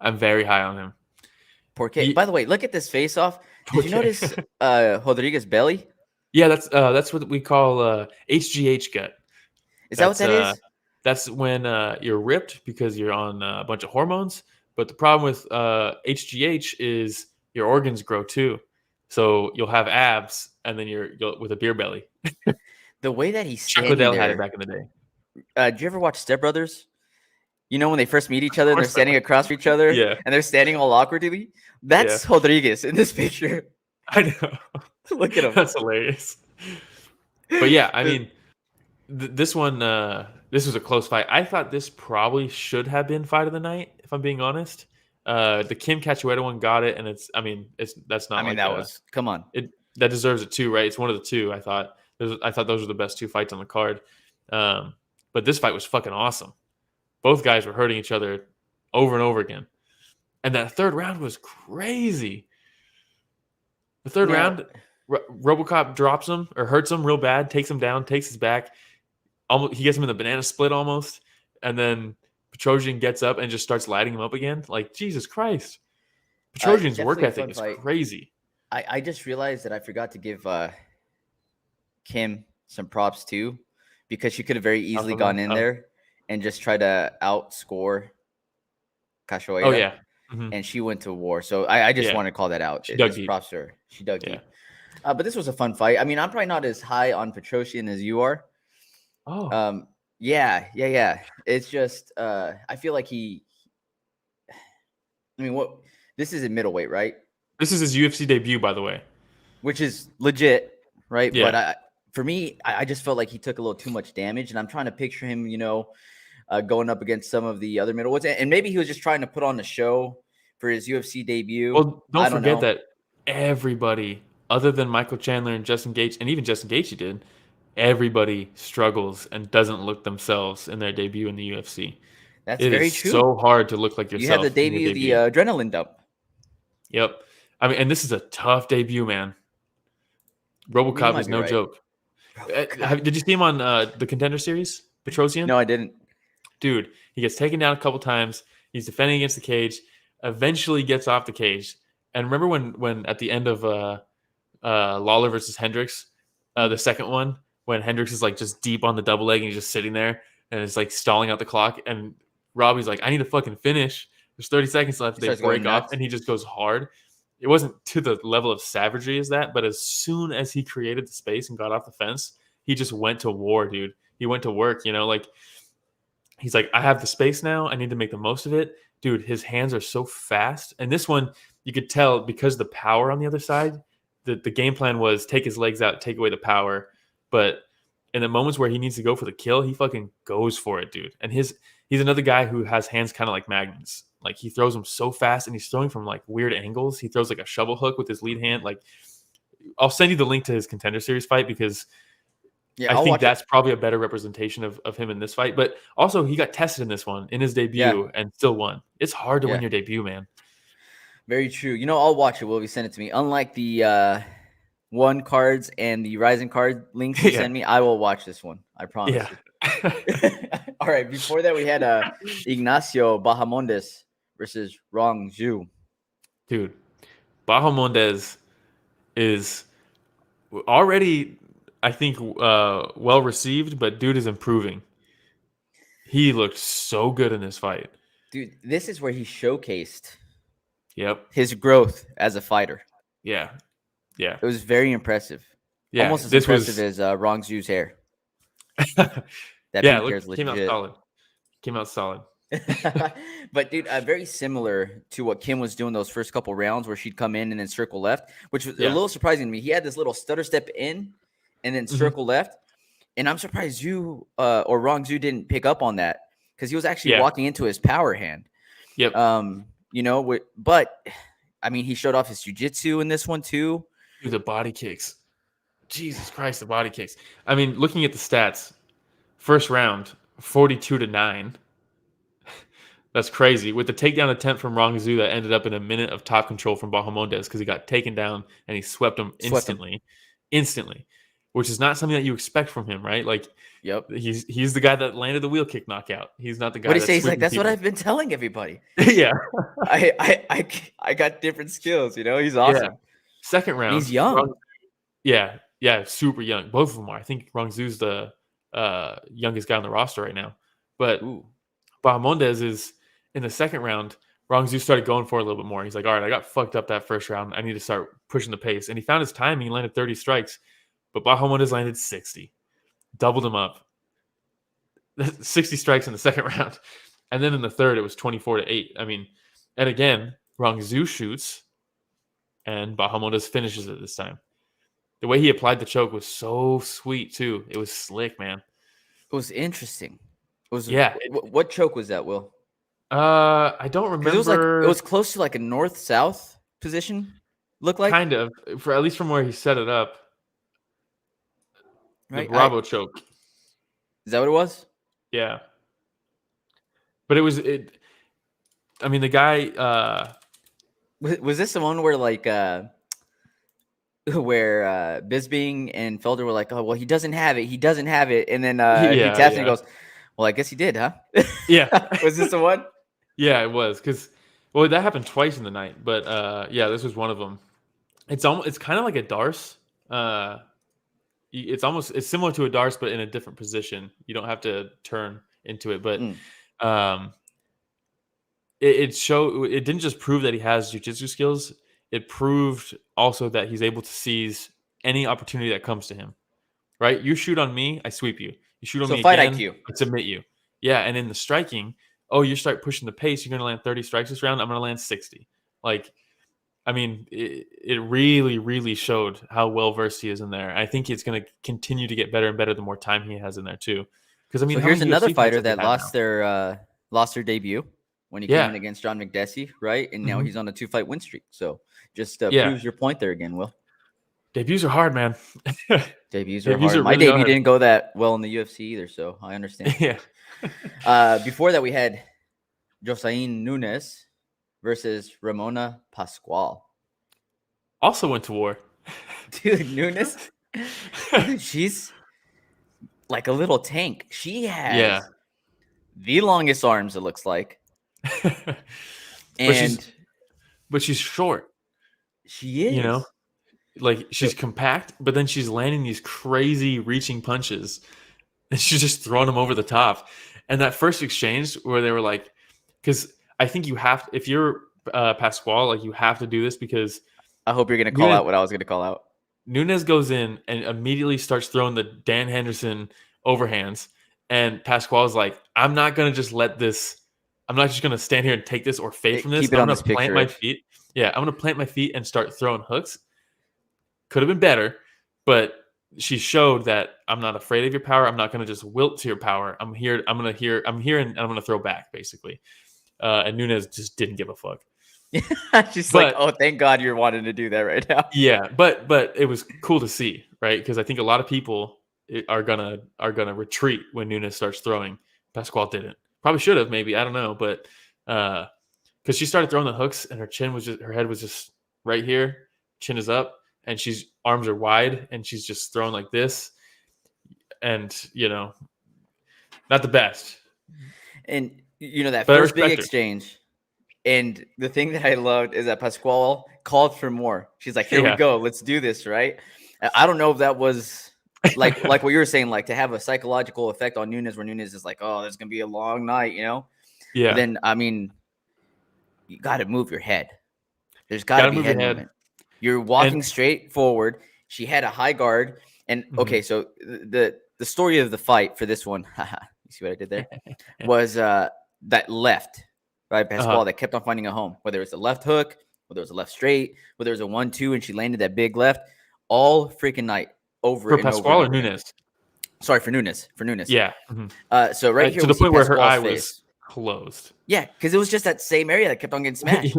I'm very high on him. By the way, look at this face-off. Did you notice Rodrigues' belly? Yeah, that's what we call HGH gut. Is that what that is? That's when you're ripped because you're on a bunch of hormones. But the problem with HGH is your organs grow too. So you'll have abs and then you'll with a beer belly. The way that he's standing Chuck Liddell there. had it back in the day. Did you ever watch Step Brothers? When they first meet each other, they're standing across from each other, and they're standing all awkwardly. That's Rodrigues in this picture. I know. Look at him. That's hilarious. But yeah, I mean, this one, this was a close fight. I thought this probably should have been fight of the night, if I'm being honest. The Kim Cachoeira one got it, and come on. That deserves it too, right? It's one of the two. I thought those were the best 2 fights on the card. But this fight was fucking awesome. Both guys were hurting each other over and over again. And that third round was crazy. The third round, RoboCop drops him or hurts him real bad, takes him down, takes his back. Almost, he gets him in the banana split almost. and then Petrosyan gets up and just starts lighting him up again. Like, Jesus Christ. Petrosyan's work ethic is crazy. I just realized that I forgot to give Kim some props too, because she could have very easily gone in there and just tried to outscore Cachoeira. Oh, yeah. And she went to war. So I just want to call that out. She dug deep. Props to her. She dug deep. But this was a fun fight. I mean, I'm probably not as high on Petrosyan as you are. Oh. Yeah. It's just I feel like this is a middleweight, right? This is his UFC debut, by the way. Which is legit, right? Yeah. But for me, I just felt like he took a little too much damage, and I'm trying to picture him, going up against some of the other middleweights, and maybe he was just trying to put on the show for his UFC debut. Well, don't forget that everybody, other than Michael Chandler and Justin Gaethje, and even Justin Gaethje did, everybody struggles and doesn't look themselves in their debut in the UFC. That's very true. It's so hard to look like yourself. You have the debut, the adrenaline dump. Yep. I mean, and this is a tough debut, man. RoboCop is no joke. Did you see him on the Contender Series, Petrosyan? No, I didn't. Dude, he gets taken down a couple times. He's defending against the cage. Eventually gets off the cage. And remember when at the end of Lawler versus Hendricks, the second one, when Hendricks is like just deep on the double leg and he's just sitting there and it's like stalling out the clock, and Robbie's like, I need to fucking finish. There's 30 seconds left. They break off, and he just goes hard. It wasn't to the level of savagery as that, but as soon as he created the space and got off the fence, he just went to war, dude. He went to work, like he's like, I have the space now. I need to make the most of it. Dude, his hands are so fast. And this one, you could tell because of the power on the other side, the game plan was take his legs out, take away the power. But in the moments where he needs to go for the kill, he fucking goes for it, dude. And he's another guy who has hands kind of like magnets. Like, he throws them so fast, and he's throwing from like weird angles. He throws like a shovel hook with his lead hand. Like, I'll send you the link to his Contender Series fight, because I think that's probably a better representation of him in this fight. But also, he got tested in this one in his debut and still won. It's hard to win your debut, man. Very true. I'll watch it. Will you send it to me? Unlike the one cards and the Rising card links you send me, I will watch this one. I promise. Yeah. All right. Before that, we had Ignacio Bahamondes versus Rong. Dude, Bahamondes is already, I think, well received, but dude is improving. He looked so good in this fight. Dude, this is where he showcased his growth as a fighter. Yeah. It was very impressive. Yeah. Almost as impressive as Rong Zhu's hair. That Came out solid. But dude, very similar to what Kim was doing those first couple rounds, where she'd come in and then circle left, which was a little surprising to me. He had this little stutter step in and then circle left, and I'm surprised you or Rong Zhu didn't pick up on that, because he was actually walking into his power hand. Yep. But I mean, he showed off his jiu-jitsu in this one too. Dude, the body kicks. Jesus Christ, the body kicks. I mean, looking at the stats, first round, 42-9. That's crazy. With the takedown attempt from Rong Zhu that ended up in a minute of top control from Bahamondes, because he got taken down and he swept him instantly, which is not something that you expect from him, right? Like, he's the guy that landed the wheel kick knockout. He's not the guy. What do you say? He's like, that's what I've been telling everybody. Yeah, I got different skills. He's awesome. Yeah. Second round, he's young. Super young. Both of them are. I think Rong Zhu's the youngest guy on the roster right now. But Bahamondes is in the second round. Rong Zhu started going for it a little bit more. He's like, all right, I got fucked up that first round. I need to start pushing the pace. And he found his timing. He landed 30 strikes, but Bahamondes landed 60. Doubled him up. 60 strikes in the second round. And then in the third, it was 24-8. I mean, and again, Rong Zhu shoots, and Bahamondes finishes it this time. The way he applied the choke was so sweet, too. It was slick, man. It was interesting. What choke was that, Will? I don't remember. It was close to like a north-south position, looked like. Kind of, at least from where he set it up. Right? The Bravo choke. Is that what it was? Yeah. But I mean, the guy... Was this the one where Bisping and Felder were like, oh, well, he doesn't have it. And then he taps and he goes, Well, I guess he did, huh? Yeah. Was this the one? Yeah, it was because that happened twice in the night, but this was one of them. It's kind of like a Darce. It's similar to a Darce, but in a different position. You don't have to turn into it, but it didn't just prove that he has jiu-jitsu skills. It proved also that he's able to seize any opportunity that comes to him. Right? You shoot on me, I sweep you. You shoot on me fight again, IQ. I submit you. Yeah, and in the striking, you start pushing the pace. You're going to land 30 strikes this round. I'm going to land 60. Like, I mean, it really, really showed how well versed he is in there. I think it's going to continue to get better and better the more time he has in there too. Because I mean, so here's another fighter that lost their debut when he came in against John McDessie, right? And now he's on a 2-fight win streak. So just proves your point there again, Will. Debuts are hard, man. Debuts are hard. My debut didn't go that well in the UFC either, so I understand. Yeah. Before that, we had Josiane Nunes versus Ramona Pascual. Also went to war. Dude, Nunes, she's like a little tank. She has the longest arms, it looks like. But she's short. She is. You know? Like, she's compact, but then she's landing these crazy reaching punches. And she's just throwing them over the top. And that first exchange where they were like, because I think you have, if you're Pascual, like, you have to do this because I hope you're going to call out what I was going to call out. Nunes goes in and immediately starts throwing the Dan Henderson overhands. And Pascual's like, I'm not going to just let this, I'm not just going to stand here and take this or fade from this. I'm going to plant my feet. Yeah, I'm going to plant my feet and start throwing hooks. Could have been better, but she showed that I'm not afraid of your power. I'm not going to just wilt to your power. I'm here and I'm going to throw back, basically. And Nunes just didn't give a fuck. She's like, oh, thank God you're wanting to do that right now. Yeah, but it was cool to see, right? Because I think a lot of people are gonna retreat when Nunes starts throwing. Pascual didn't. Probably should have, maybe. I don't know, but because she started throwing the hooks and her head was just right here, chin is up. And she's arms are wide, and she's just throwing like this, and not the best. And that first big exchange, and the thing that I loved is that Pascual called for more. She's like, "Here we go, let's do this." Right? I don't know if that was like what you were saying, like to have a psychological effect on Nunes, where Nunes is like, "Oh, there's gonna be a long night," Yeah. But then I mean, you got to move your head. There's got to be head movement. You're walking straight forward. She had a high guard. And okay, so the story of the fight for this one, you see what I did there? Was that left, right? Pascual that kept on finding a home, whether it's a left hook, whether it was a left straight, whether it was a 1-2, and she landed that big left all freaking night over and Pascual over. For Pascual or Nunes? Sorry, for Nunes. For Nunes. Yeah. So right here to the point where her eye was closed. Yeah, because it was just that same area that kept on getting smashed.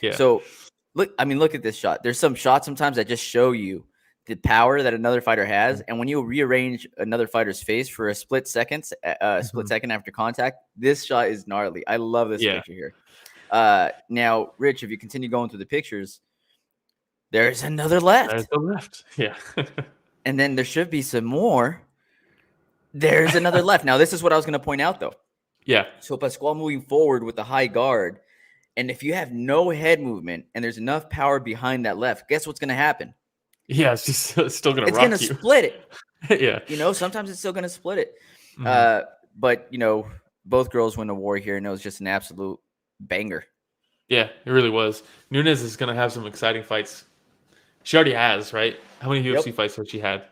Yeah. So look at this shot. There's some shots sometimes that just show you the power that another fighter has, and when you rearrange another fighter's face for a split second after contact, this shot is gnarly. I love this picture here. Now, Rich, if you continue going through the pictures, there's another left. There's the left. Yeah. And then there should be some more. There's another left. Now, this is what I was going to point out, though. Yeah. So Pascual moving forward with the high guard. And if you have no head movement and there's enough power behind that left, guess what's going to happen? Yeah, it's still going to rock you. It's going to split it. Yeah. Sometimes it's still going to split it. But, both girls win a war here, and it was just an absolute banger. Yeah, it really was. Nunes is going to have some exciting fights. She already has, right? How many UFC fights has she had?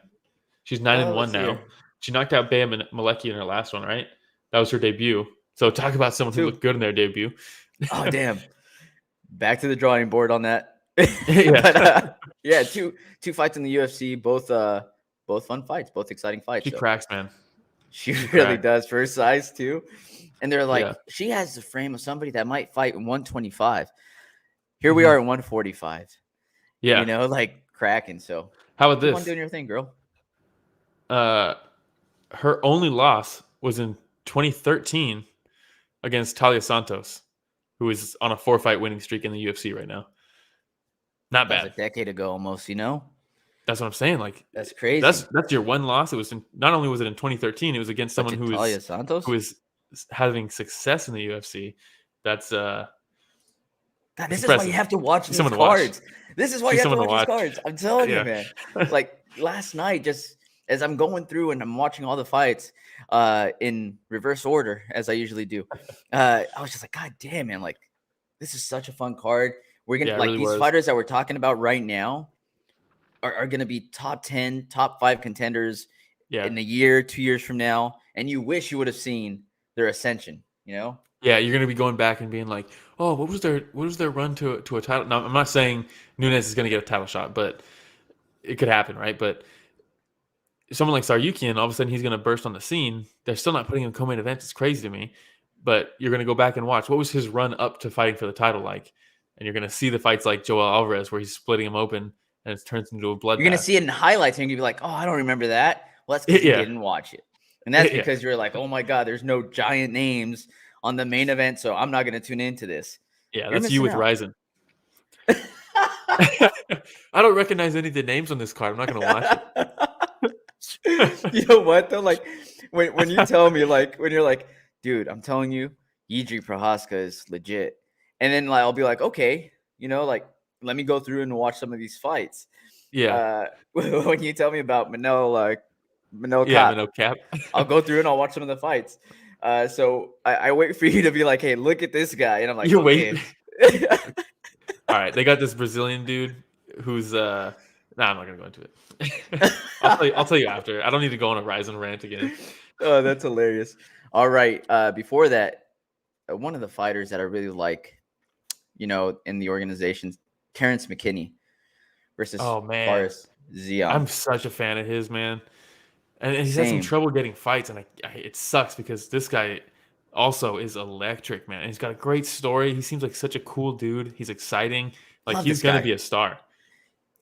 She's 9-1 now. Here. She knocked out Bea Malecki in her last one, right? That was her debut. So talk about someone who looked good in their debut. Oh, damn. Back to the drawing board on that. Yeah. But, two fights in the UFC, both fun fights, both exciting fights. She cracks, man. She really does for her size, too. And they're like, she has the frame of somebody that might fight in 125. Here we are at 145. Yeah. Cracking. So how about this? Keep on doing your thing, girl. Her only loss was in 2013 against Talia Santos, who is on a 4-fight winning streak in the UFC right now. Not bad. A decade ago almost, That's what I'm saying. Like that's crazy. That's your one loss. It was not only was it in 2013, it was against someone who is having success in the UFC. That's God, this is why you have to watch these cards. This is why you have to watch these cards. I'm telling you, man. Like last night, just as I'm going through and I'm watching all the fights in reverse order, as I usually do, I was just like, God damn, man! Like this is such a fun card. We're gonna like these fighters that we're talking about right now are going to be top 10, top 5 contenders in a year, 2 years from now. And you wish you would have seen their ascension, you know? Yeah, you're going to be going back and being like, oh, what was their run to a title? Now, I'm not saying Nunes is going to get a title shot, but it could happen, right? But someone like Tsarukyan, all of a sudden he's going to burst on the scene. They're still not putting him in co-main events. It's crazy to me. But you're going to go back and watch. What was his run up to fighting for the title like? And you're going to see the fights like Joel Alvarez where he's splitting him open. And it turns into a bloodbath. You're going to see it in highlights and you'll be like, oh, I don't remember that. Well, that's because you didn't watch it. And that's because you're like, oh my God, there's no giant names on the main event, so I'm not going to tune into this. Yeah, that's you with Ryzen. I don't recognize any of the names on this card. I'm not going to watch it. You know what, though? Like, when you tell me, like, when you're like, dude, I'm telling you, Yidri Prohaska is legit. And then like, I'll be like, okay, you know, like, let me go through and watch some of these fights. Yeah. When you tell me about Manel Cap, I'll go through and I'll watch some of the fights. So I wait for you to be like, hey, look at this guy. And I'm like, wait. All right. They got this Brazilian dude who's I'm not going to go into it. I'll tell you after. I don't need to go on a Ryzen rant again. Oh, that's hilarious. All right. Before that, one of the fighters that I really like, you know, in the organization, Terrance McKinney versus Faris Ziam. I'm such a fan of his, man. And he's had some trouble getting fights, and it sucks because this guy also is electric, man. And he's got a great story. He seems like such a cool dude. He's exciting. Like he's going to be a star.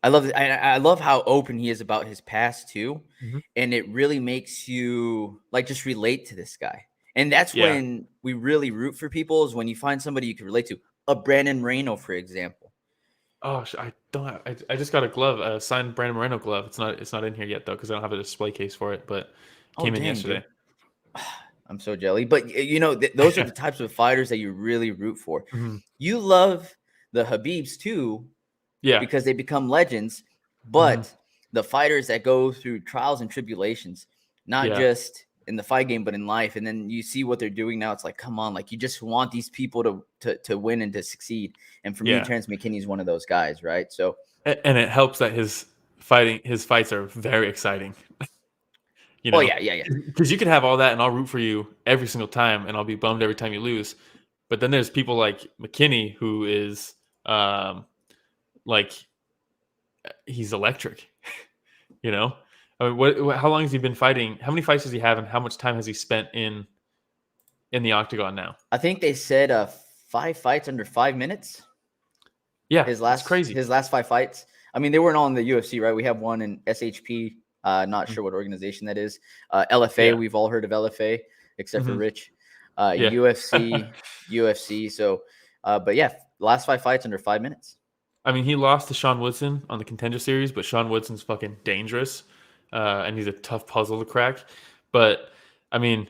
I love it. I love how open he is about his past too. Mm-hmm. And it really makes you like just relate to this guy. And that's when we really root for people is when you find somebody you can relate to. A Brandon Moreno, for example. Oh, I don't. I just got a glove, a signed Brandon Moreno glove. It's not in here yet though because I don't have a display case for it. But it came in yesterday. Dude. I'm so jelly. But you know, those are the types of fighters that you really root for. Mm-hmm. You love the Khabibs too, because they become legends. But the fighters that go through trials and tribulations, not just in the fight game, but in life. And then you see what they're doing now. It's like, come on, like you just want these people to win and to succeed. And for me, Terrance McKinney is one of those guys, right? So, and it helps that his fights are very exciting. You know? Oh yeah. Because you can have all that, and I'll root for you every single time, and I'll be bummed every time you lose. But then there's people like McKinney who is like he's electric. You know. I mean, how long has he been fighting? How many fights does he have, and how much time has he spent in the octagon now? I think they said 5 fights under 5 minutes. Yeah, that's crazy. His last 5 fights. I mean, they weren't all in the UFC, right? We have one in SHP. Not sure what organization that is. LFA. We've all heard of LFA, except for Rich. UFC. So, but yeah, last 5 fights under 5 minutes. I mean, he lost to Sean Woodson on the Contender Series, but Sean Woodson's fucking dangerous. And he's a tough puzzle to crack. But, I mean,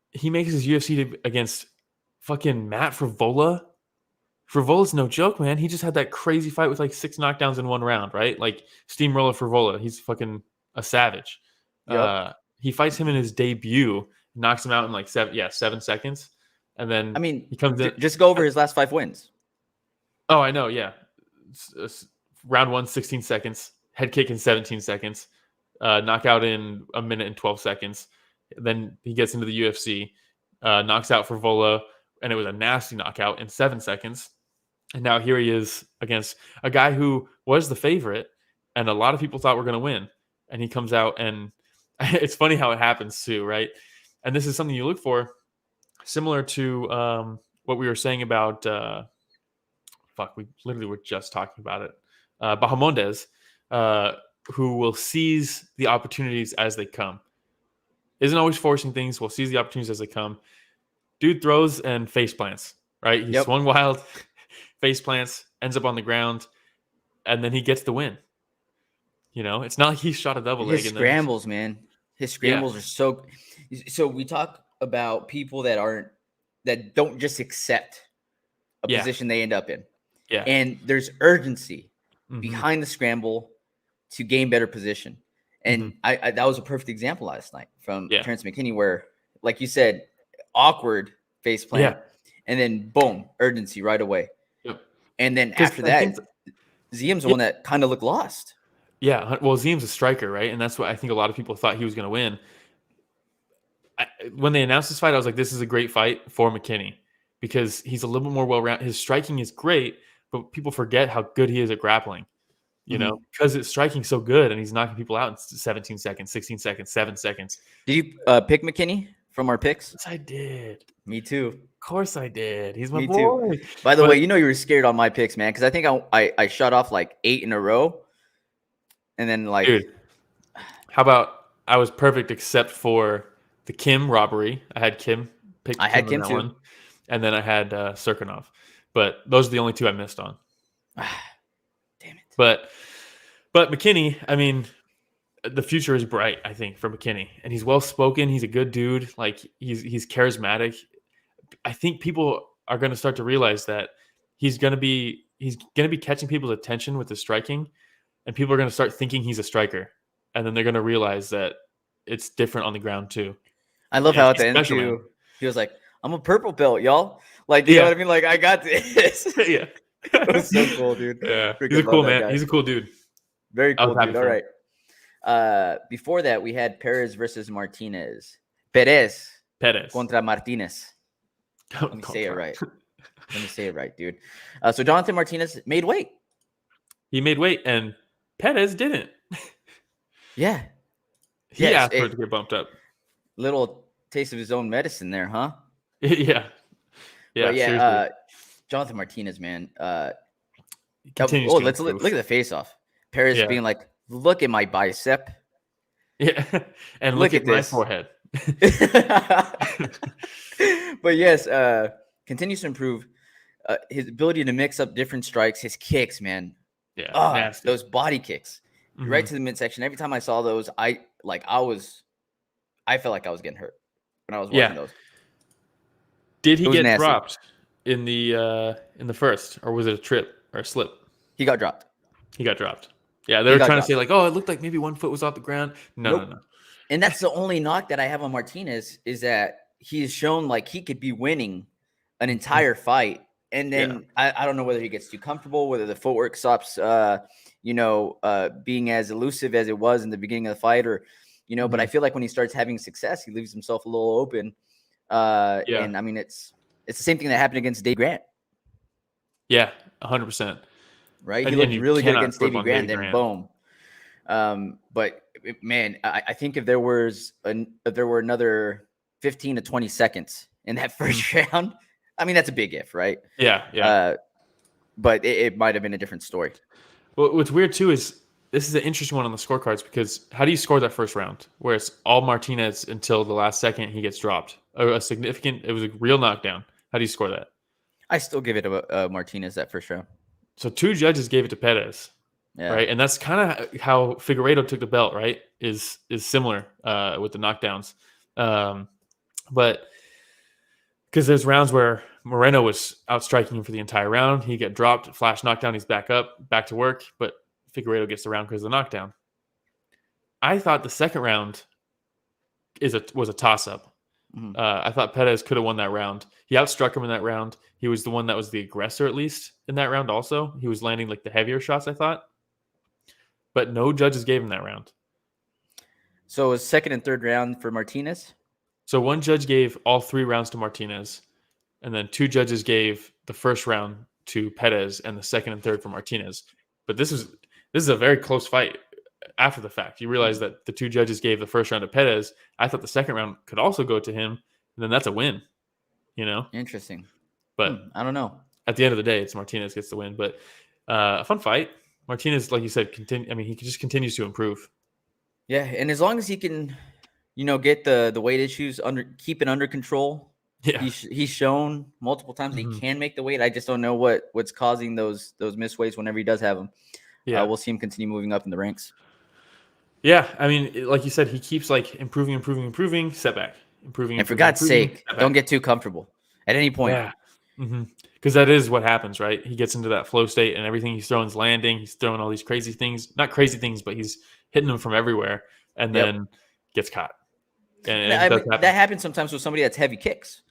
he makes his UFC debut against fucking Matt Frevola. Frevola's no joke, man. He just had that crazy fight with like 6 knockdowns in one round, right? Like, steamroller Frevola. He's fucking a savage. Yep. He fights him in his debut, knocks him out in like 7 seconds. And then he comes in. Just go over his last 5 wins. Oh, I know, yeah. Round 1, 16 seconds. Head kick in 17 seconds. Knockout in 1 minute and 12 seconds. Then he gets into the UFC, knocks out Frevola, and it was a nasty knockout in 7 seconds. And now here he is against a guy who was the favorite, and a lot of people thought we're going to win. And he comes out, and it's funny how it happens too, right? And this is something you look for, similar to what we were saying about. We literally were just talking about it. Bahamondes. Who will seize the opportunities as they come. Isn't always forcing things. Will seize the opportunities as they come. Dude throws and face plants, right? He swung wild, face plants, ends up on the ground, and then he gets the win. You know, it's not like he shot a double leg. His scrambles, man. His scrambles are so. So we talk about people that don't just accept a position they end up in. Yeah. And there's urgency behind the scramble to gain better position. And I that was a perfect example last night from Terrance McKinney, where, like you said, awkward face plant, and then boom, urgency right away. Yep. And then after that, Ziam's the one that kind of looked lost. Yeah, well, Ziam's a striker, right? And that's what I think a lot of people thought he was going to win. When they announced this fight, I was like, this is a great fight for McKinney because he's a little bit more well-rounded. His striking is great, but people forget how good he is at grappling, you know, because it's striking so good and he's knocking people out in 17 seconds, 16 seconds, 7 seconds. Did you pick McKinney from our picks? Yes, I did. Me too. Of course I did. He's my Me boy. Too. By the way, you know you were scared on my picks, man, because I think I shot off like 8 in a row. And then, like, dude, how about I was perfect except for the Kim robbery. I had Kim picked. I had Kim too. One, and then I had Cirkunov. But those are the only two I missed on. Damn it. But McKinney, I mean, the future is bright, I think, for McKinney. And he's well-spoken. He's a good dude. Like, he's charismatic. I think people are going to start to realize that he's going to be catching people's attention with his striking. And people are going to start thinking he's a striker. And then they're going to realize that it's different on the ground, too. I love how at the end, too, he was like, I'm a purple belt, y'all. Like, you know what I mean? Like, I got this. Yeah. It was so cool, dude. Yeah. He's a cool man. Guy. He's a cool dude. Very cool, dude. All right. Before that, we had Perez versus Martinez. Perez. Contra Martinez. Let me say it right. Let me say it right, dude. So Jonathan Martinez made weight. He made weight, and Perez didn't. Yeah. He asked for it to get bumped up. Little taste of his own medicine there, huh? Yeah. Yeah. Jonathan Martinez, man. Let's look at the face-off. Perez being like, "Look at my bicep." Yeah, and look at my forehead. But yes, continues to improve his ability to mix up different strikes. His kicks, man. Yeah, those body kicks right to the midsection. Every time I saw those, I felt like I was getting hurt when I was watching those. Did he get dropped in the first, or was it a trip or a slip? He got dropped. Yeah, they were trying to say like, oh, it looked like maybe one foot was off the ground. No. And that's the only knock that I have on Martinez is that he has shown like he could be winning an entire fight. And then I don't know whether he gets too comfortable, whether the footwork stops, being as elusive as it was in the beginning of the fight, or, but I feel like when he starts having success, he leaves himself a little open. And I mean, it's the same thing that happened against Dave Grant. Yeah, 100%. Right. He looked really good against Davey Grant, then boom. But man, I think if there were another 15 to 20 seconds in that first round, I mean, that's a big if, right? Yeah. But it might have been a different story. Well, what's weird too is this is an interesting one on the scorecards because how do you score that first round where it's all Martinez until the last second he gets dropped? It was a real knockdown. How do you score that? I still give it to Martinez that first round. So 2 judges gave it to Perez, right? And that's kind of how Figueiredo took the belt, right? Is similar with the knockdowns. But because there's rounds where Moreno was outstriking him for the entire round. He get dropped, flash knockdown, he's back up, back to work, but Figueiredo gets the round because of the knockdown. I thought the second round was a toss-up. I thought Perez could have won that round. He outstruck him in that round. He was the one that was the aggressor, at least, in that round also. He was landing like the heavier shots, I thought. But no judges gave him that round. So it was second and third round for Martinez? So one judge gave all 3 rounds to Martinez, and then 2 judges gave the first round to Perez and the second and third for Martinez. But this is a very close fight after the fact. You realize that the 2 judges gave the first round to Perez. I thought the second round could also go to him, and then that's a win, Interesting. But I don't know. At the end of the day, it's Martinez gets the win. But a fun fight. Martinez, like you said, he just continues to improve. Yeah, and as long as he can, get the weight issues keep it under control. Yeah. He's shown multiple times that he can make the weight. I just don't know what's causing those missed weights whenever he does have them. Yeah, we'll see him continue moving up in the ranks. Yeah, I mean, like you said, he keeps like improving, setback, improving. And for God's sake, setback. don't get too comfortable at any point. Yeah, because that is what happens, right? He gets into that flow state, and everything he's throwing is landing. He's throwing all these crazy things, not crazy things, but he's hitting them from everywhere, and then gets caught. And I mean, that happens sometimes with somebody that's heavy kicks.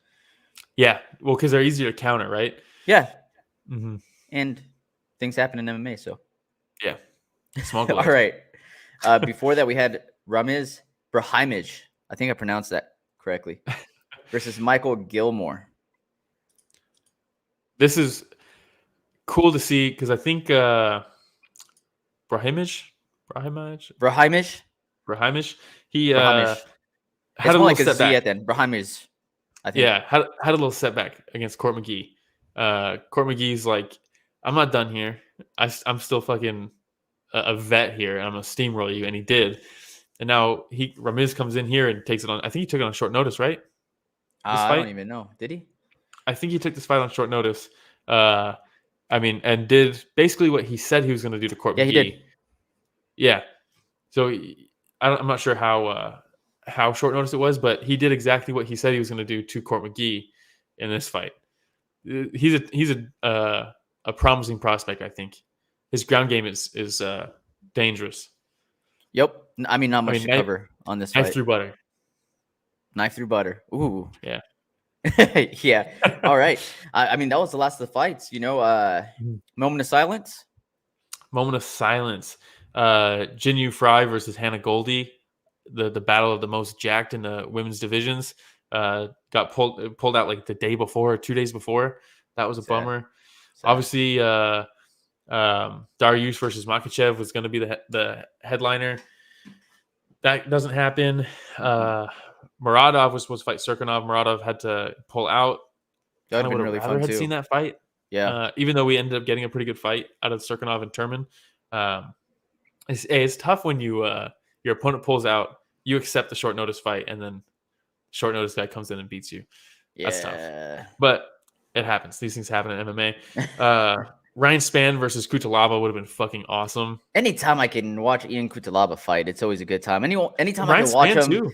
Yeah, well, because they're easier to counter, right? Yeah, and things happen in MMA, so yeah. Small all right. Before that, we had Ramiz Brahimaj. I think I pronounced that correctly. Versus Michael Gilmore. This is cool to see because I think Brahimaj, he had a little like setback. Z at then. Brahimaj, I think. Yeah, had a little setback against Court McGee. Court McGee's like, I'm not done here. I'm still fucking a vet here. I'm gonna steamroll you, and he did. And now Ramiz comes in here and takes it on. I think he took it on short notice, right? I don't even know. Did he? I think he took this fight on short notice. I mean, and did basically what he said he was going to do to Court McGee. He did. Yeah. So I'm not sure how short notice it was, but he did exactly what he said he was going to do to Court McGee in this fight. He's a promising prospect. I think his ground game is dangerous. Yep. I mean, not much to cover on this fight. Knife through butter. Knife through butter. Ooh. Yeah. Yeah. All right. I mean, that was the last of the fights. Moment of silence. Moment of silence. Jinyu Fry versus Hannah Goldie. The battle of the most jacked in the women's divisions. Got pulled out like the day before or 2 days before. That was a bummer. Sad. Obviously, Dariush versus Makhachev was going to be the headliner. That doesn't happen. Muradov was supposed to fight Cirkunov. Muradov had to pull out. That would have been really fun too. Seen that fight. Yeah. Even though we ended up getting a pretty good fight out of Cirkunov and Turman. It's tough when your opponent pulls out, you accept the short notice fight, and then short notice guy comes in and beats you. Yeah. That's tough. But it happens. These things happen in MMA. Ryan Spann versus Kutalaba would have been fucking awesome. Anytime I can watch Ian Kutalaba fight, it's always a good time. Anytime Ryan I can watch Spann him. Too.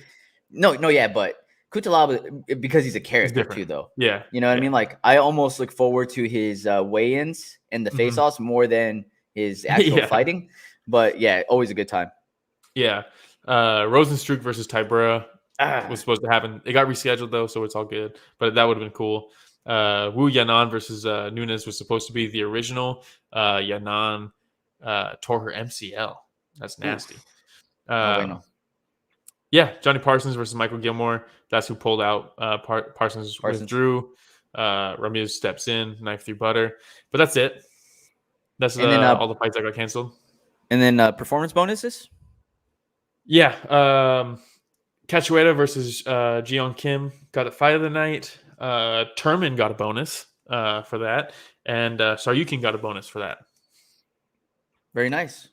No, yeah, but Kutalaba, because he's a character too, though. Yeah. You know what I mean? Like, I almost look forward to his weigh-ins and the face-offs more than his actual fighting. But yeah, always a good time. Yeah. Rosenstruck versus Tybura was supposed to happen. It got rescheduled though, so it's all good. But that would have been cool. Wu Yanan versus Nunes was supposed to be the original. Yanan tore her MCL. That's nasty. Yeah, Johnny Parsons versus Michael Gilmore. That's who pulled out. Parsons withdrew. Ramirez steps in, knife through butter. But that's it. That's all the fights that got canceled. And then performance bonuses? Yeah. Cachoeira versus Jeon Kim got a fight of the night. Turman got a bonus for that. And Tsarukyan got a bonus for that. Very nice.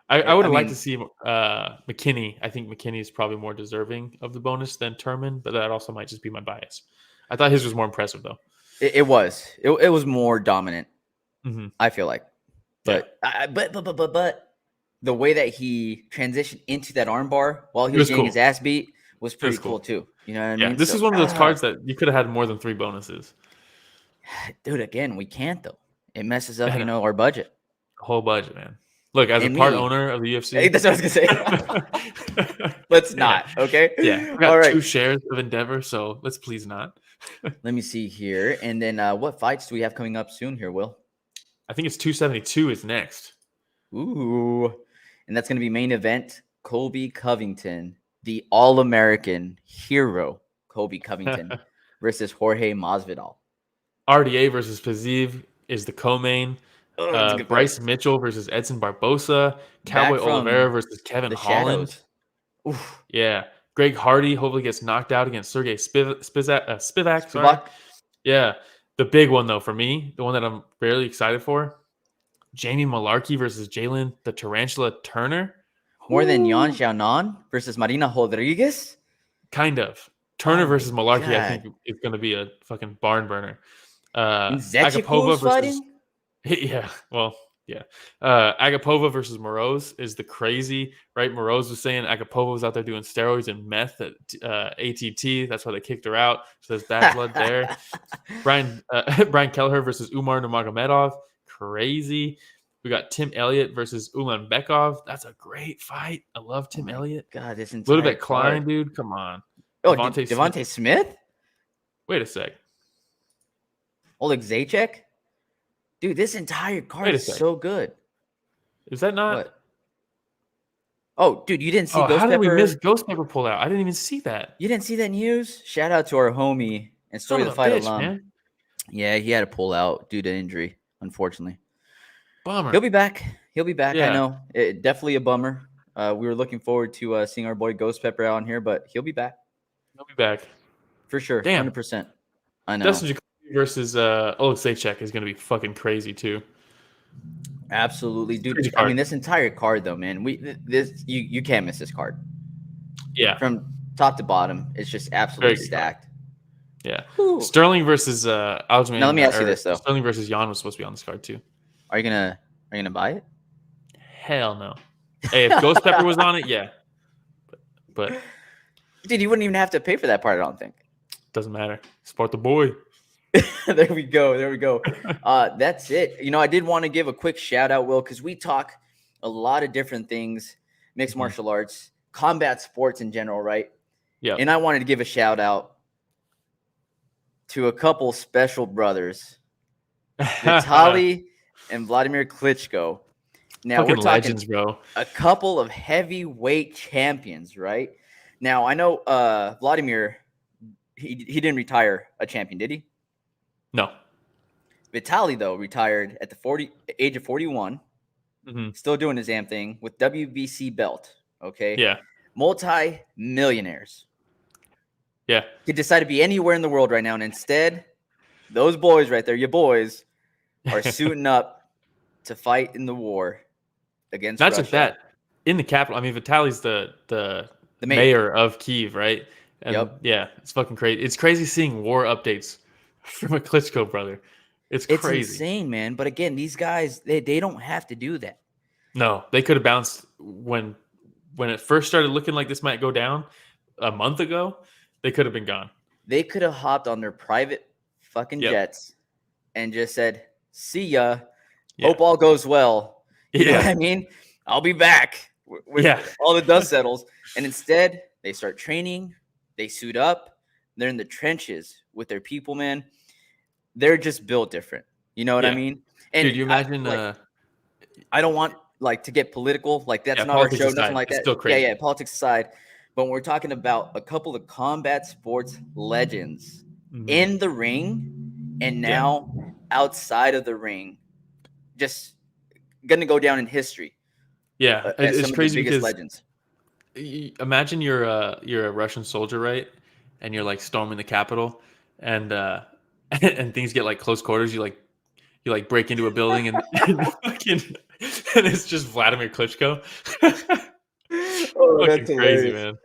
I would have liked to see McKinney. I think McKinney is probably more deserving of the bonus than Turman, but that also might just be my bias. I thought his was more impressive, though. It was. It was more dominant, I feel like. But but the way that he transitioned into that armbar while he was getting his ass beat was pretty cool, too. You know what I mean? This is one of those cards that you could have had more than 3 bonuses. Dude, again, we can't, though. It messes up, our budget. The whole budget, man. Look, as a part owner of the UFC. Hey, that's what I was going to say. Let's not, okay? Yeah. We got 2 shares of Endeavor, so let's please not. Let me see here. And then what fights do we have coming up soon here, Will? I think it's 272 is next. Ooh. And that's going to be main event, Colby Covington, the All-American hero, Colby Covington, versus Jorge Masvidal. RDA versus Paziv is the co-main. Bryce Mitchell versus Edson Barbosa. Cowboy Oliveira versus Kevin Holland. Yeah. Greg Hardy hopefully gets knocked out against Sergey Spivak. Sorry. Yeah. The big one, though, for me, the one that I'm fairly excited for, Jamie Malarkey versus Jalen the Tarantula Turner. More than Yan Xiaonan versus Marina Rodrigues? Kind of. Turner versus Malarkey, I think, is going to be a fucking barn burner. Agapova versus... Yeah, well, Yeah. Agapova versus Moroz is the crazy, right? Moroz was saying Agapova was out there doing steroids and meth at ATT. That's why they kicked her out. So there's bad blood there. Brian Kelleher versus Umar Nurmagomedov. Crazy. We got Tim Elliott versus Ulanbekov. That's a great fight. I love Tim Elliott. God, this entire Little bit Klein, dude. Come on. Oh, Devontae Smith? Wait a sec. Oleg Zajac? Dude, this entire card is so good. Is that not? What? Oh, dude, you didn't see Ghost Pepper? How did we miss Ghost Pepper pull out? I didn't even see that. You didn't see that news? Shout out to our homie and Story of the Fight alum. Man. Yeah, he had to pull out due to injury, unfortunately. Bummer. He'll be back. Yeah. I know. Definitely a bummer. We were looking forward to seeing our boy Ghost Pepper out on here, but he'll be back. For sure. Damn. 100%. I know. Dustin Jacoby versus Oleg Zajac is going to be fucking crazy, too. Absolutely, dude. I mean, this entire card, though, man. You can't miss this card. Yeah. From top to bottom, it's just absolutely stacked. Yeah. Whew. Sterling versus Aljamain. Now let me ask you this though. Sterling versus Yeon was supposed to be on this card too. Are you gonna buy it? Hell no. Hey, if Ghost Pepper was on it, yeah. But dude, you wouldn't even have to pay for that part, I don't think. Doesn't matter. Support the boy. There we go. That's it. You know, I did want to give a quick shout out, Will, because we talk a lot of different things, mixed martial arts, combat sports in general, right? Yeah. And I wanted to give a shout out to a couple special brothers, Vitaly and Vladimir Klitschko. Now fucking we're talking legends, bro. A couple of heavyweight champions, right? Now I know Vladimir, he didn't retire a champion, did he? No. Vitaly though retired at the age of 41, still doing his damn thing with WBC belt. Okay. Yeah. Multi-millionaires. Yeah. Could decide to be anywhere in the world right now. And instead, those boys right there, your boys, are suiting up to fight in the war against Not Russia. just that. In the capital. I mean, Vitaly's the mayor of Kyiv, right? And yeah, it's fucking crazy. It's crazy seeing war updates from a Klitschko brother. It's crazy. It's insane, man. But again, these guys, they don't have to do that. No, they could have bounced when it first started looking like this might go down a month ago. They could have been gone. They could have hopped on their private fucking jets and just said, see ya. Hope all goes well. You know what I mean? I'll be back when all the dust settles. And instead, they start training. They suit up. They're in the trenches with their people, man. They're just built different. You know what I mean? And dude, you imagine I don't want to get political. Like that's not our show, nothing like that. Still crazy. Yeah, politics aside. But when we're talking about a couple of combat sports legends in the ring and now outside of the ring, just going to go down in history. Yeah, it's crazy because legends. Imagine you're a Russian soldier, right? And you're like storming the capital, and and things get like close quarters. You break into a building and and it's just Vladimir Klitschko. That's crazy, man.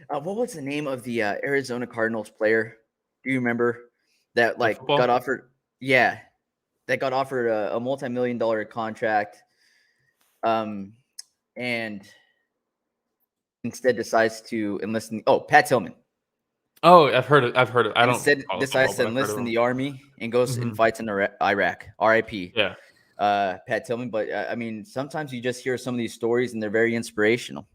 What was the name of the Arizona Cardinals player? Do you remember that got offered? Yeah, that got offered a multi-million-dollar contract, and instead decides to enlist in Pat Tillman. Oh, I've heard it. I don't. Instead decides to enlist in the army and goes and fights in Iraq. R.I.P. Yeah. Pat Tillman. But I mean, sometimes you just hear some of these stories and they're very inspirational.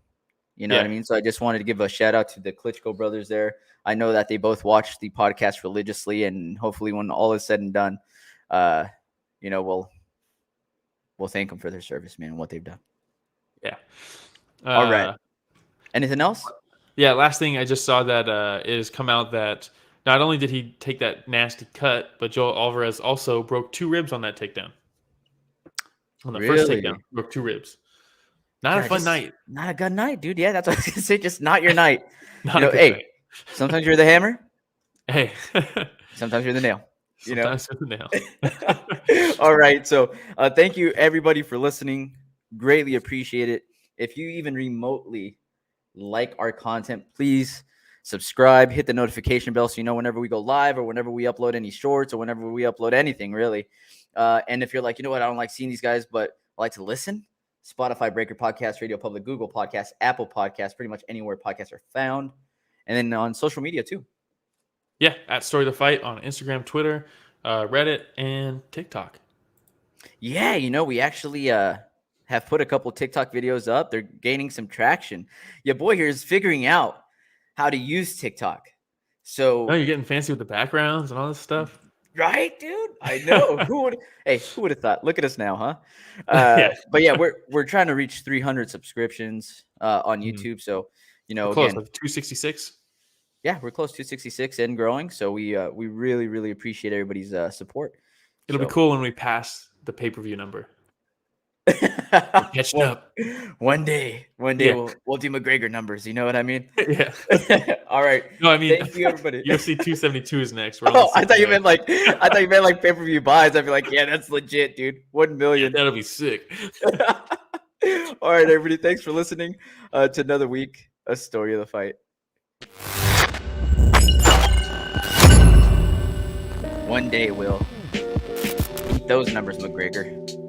You know what I mean? So I just wanted to give a shout out to the Klitschko brothers there. I know that they both watch the podcast religiously, and hopefully when all is said and done, we'll thank them for their service, man, and what they've done. Yeah. All right. Anything else? Yeah. Last thing I just saw that it has come out that not only did he take that nasty cut, but Joel Alvarez also broke 2 ribs on that takedown. On the first takedown, broke 2 ribs. Not a fun night. Not a good night, dude. Yeah, that's what I was going to say. Just not your night. Night. Sometimes you're the hammer. Hey. Sometimes you're the nail. Sometimes you're the nail. All right. So thank you, everybody, for listening. Greatly appreciate it. If you even remotely like our content, please subscribe, hit the notification bell so you know whenever we go live or whenever we upload any shorts or whenever we upload anything, really. And if you're like, you know what, I don't like seeing these guys, but like to listen. Spotify, Breaker Podcast, Radio Public, Google Podcasts, Apple Podcasts, pretty much anywhere podcasts are found. And then on social media too. Yeah, at Story the Fight on Instagram, Twitter, Reddit, and TikTok. Yeah, we actually have put a couple TikTok videos up. They're gaining some traction. Your boy here is figuring out how to use TikTok. So you're getting fancy with the backgrounds and all this stuff. Right, dude? I know. Who would have thought? Look at us now, huh? Yeah. But yeah, we're trying to reach 300 subscriptions on YouTube. So, We're close, like 266. Yeah, we're close to 266 and growing. So we really, really appreciate everybody's support. It'll be cool when we pass the pay-per-view number. Catching up. One day we'll do McGregor numbers. You know what I mean? Yeah. All right. No, I mean, thank you, everybody. UFC 272 is next. I thought you meant like pay-per-view buys. I'd be like, yeah, that's legit, dude. 1 million. That'll be sick. All right, everybody. Thanks for listening to another week, A Story of the Fight. One day, Will. Eat those numbers, McGregor.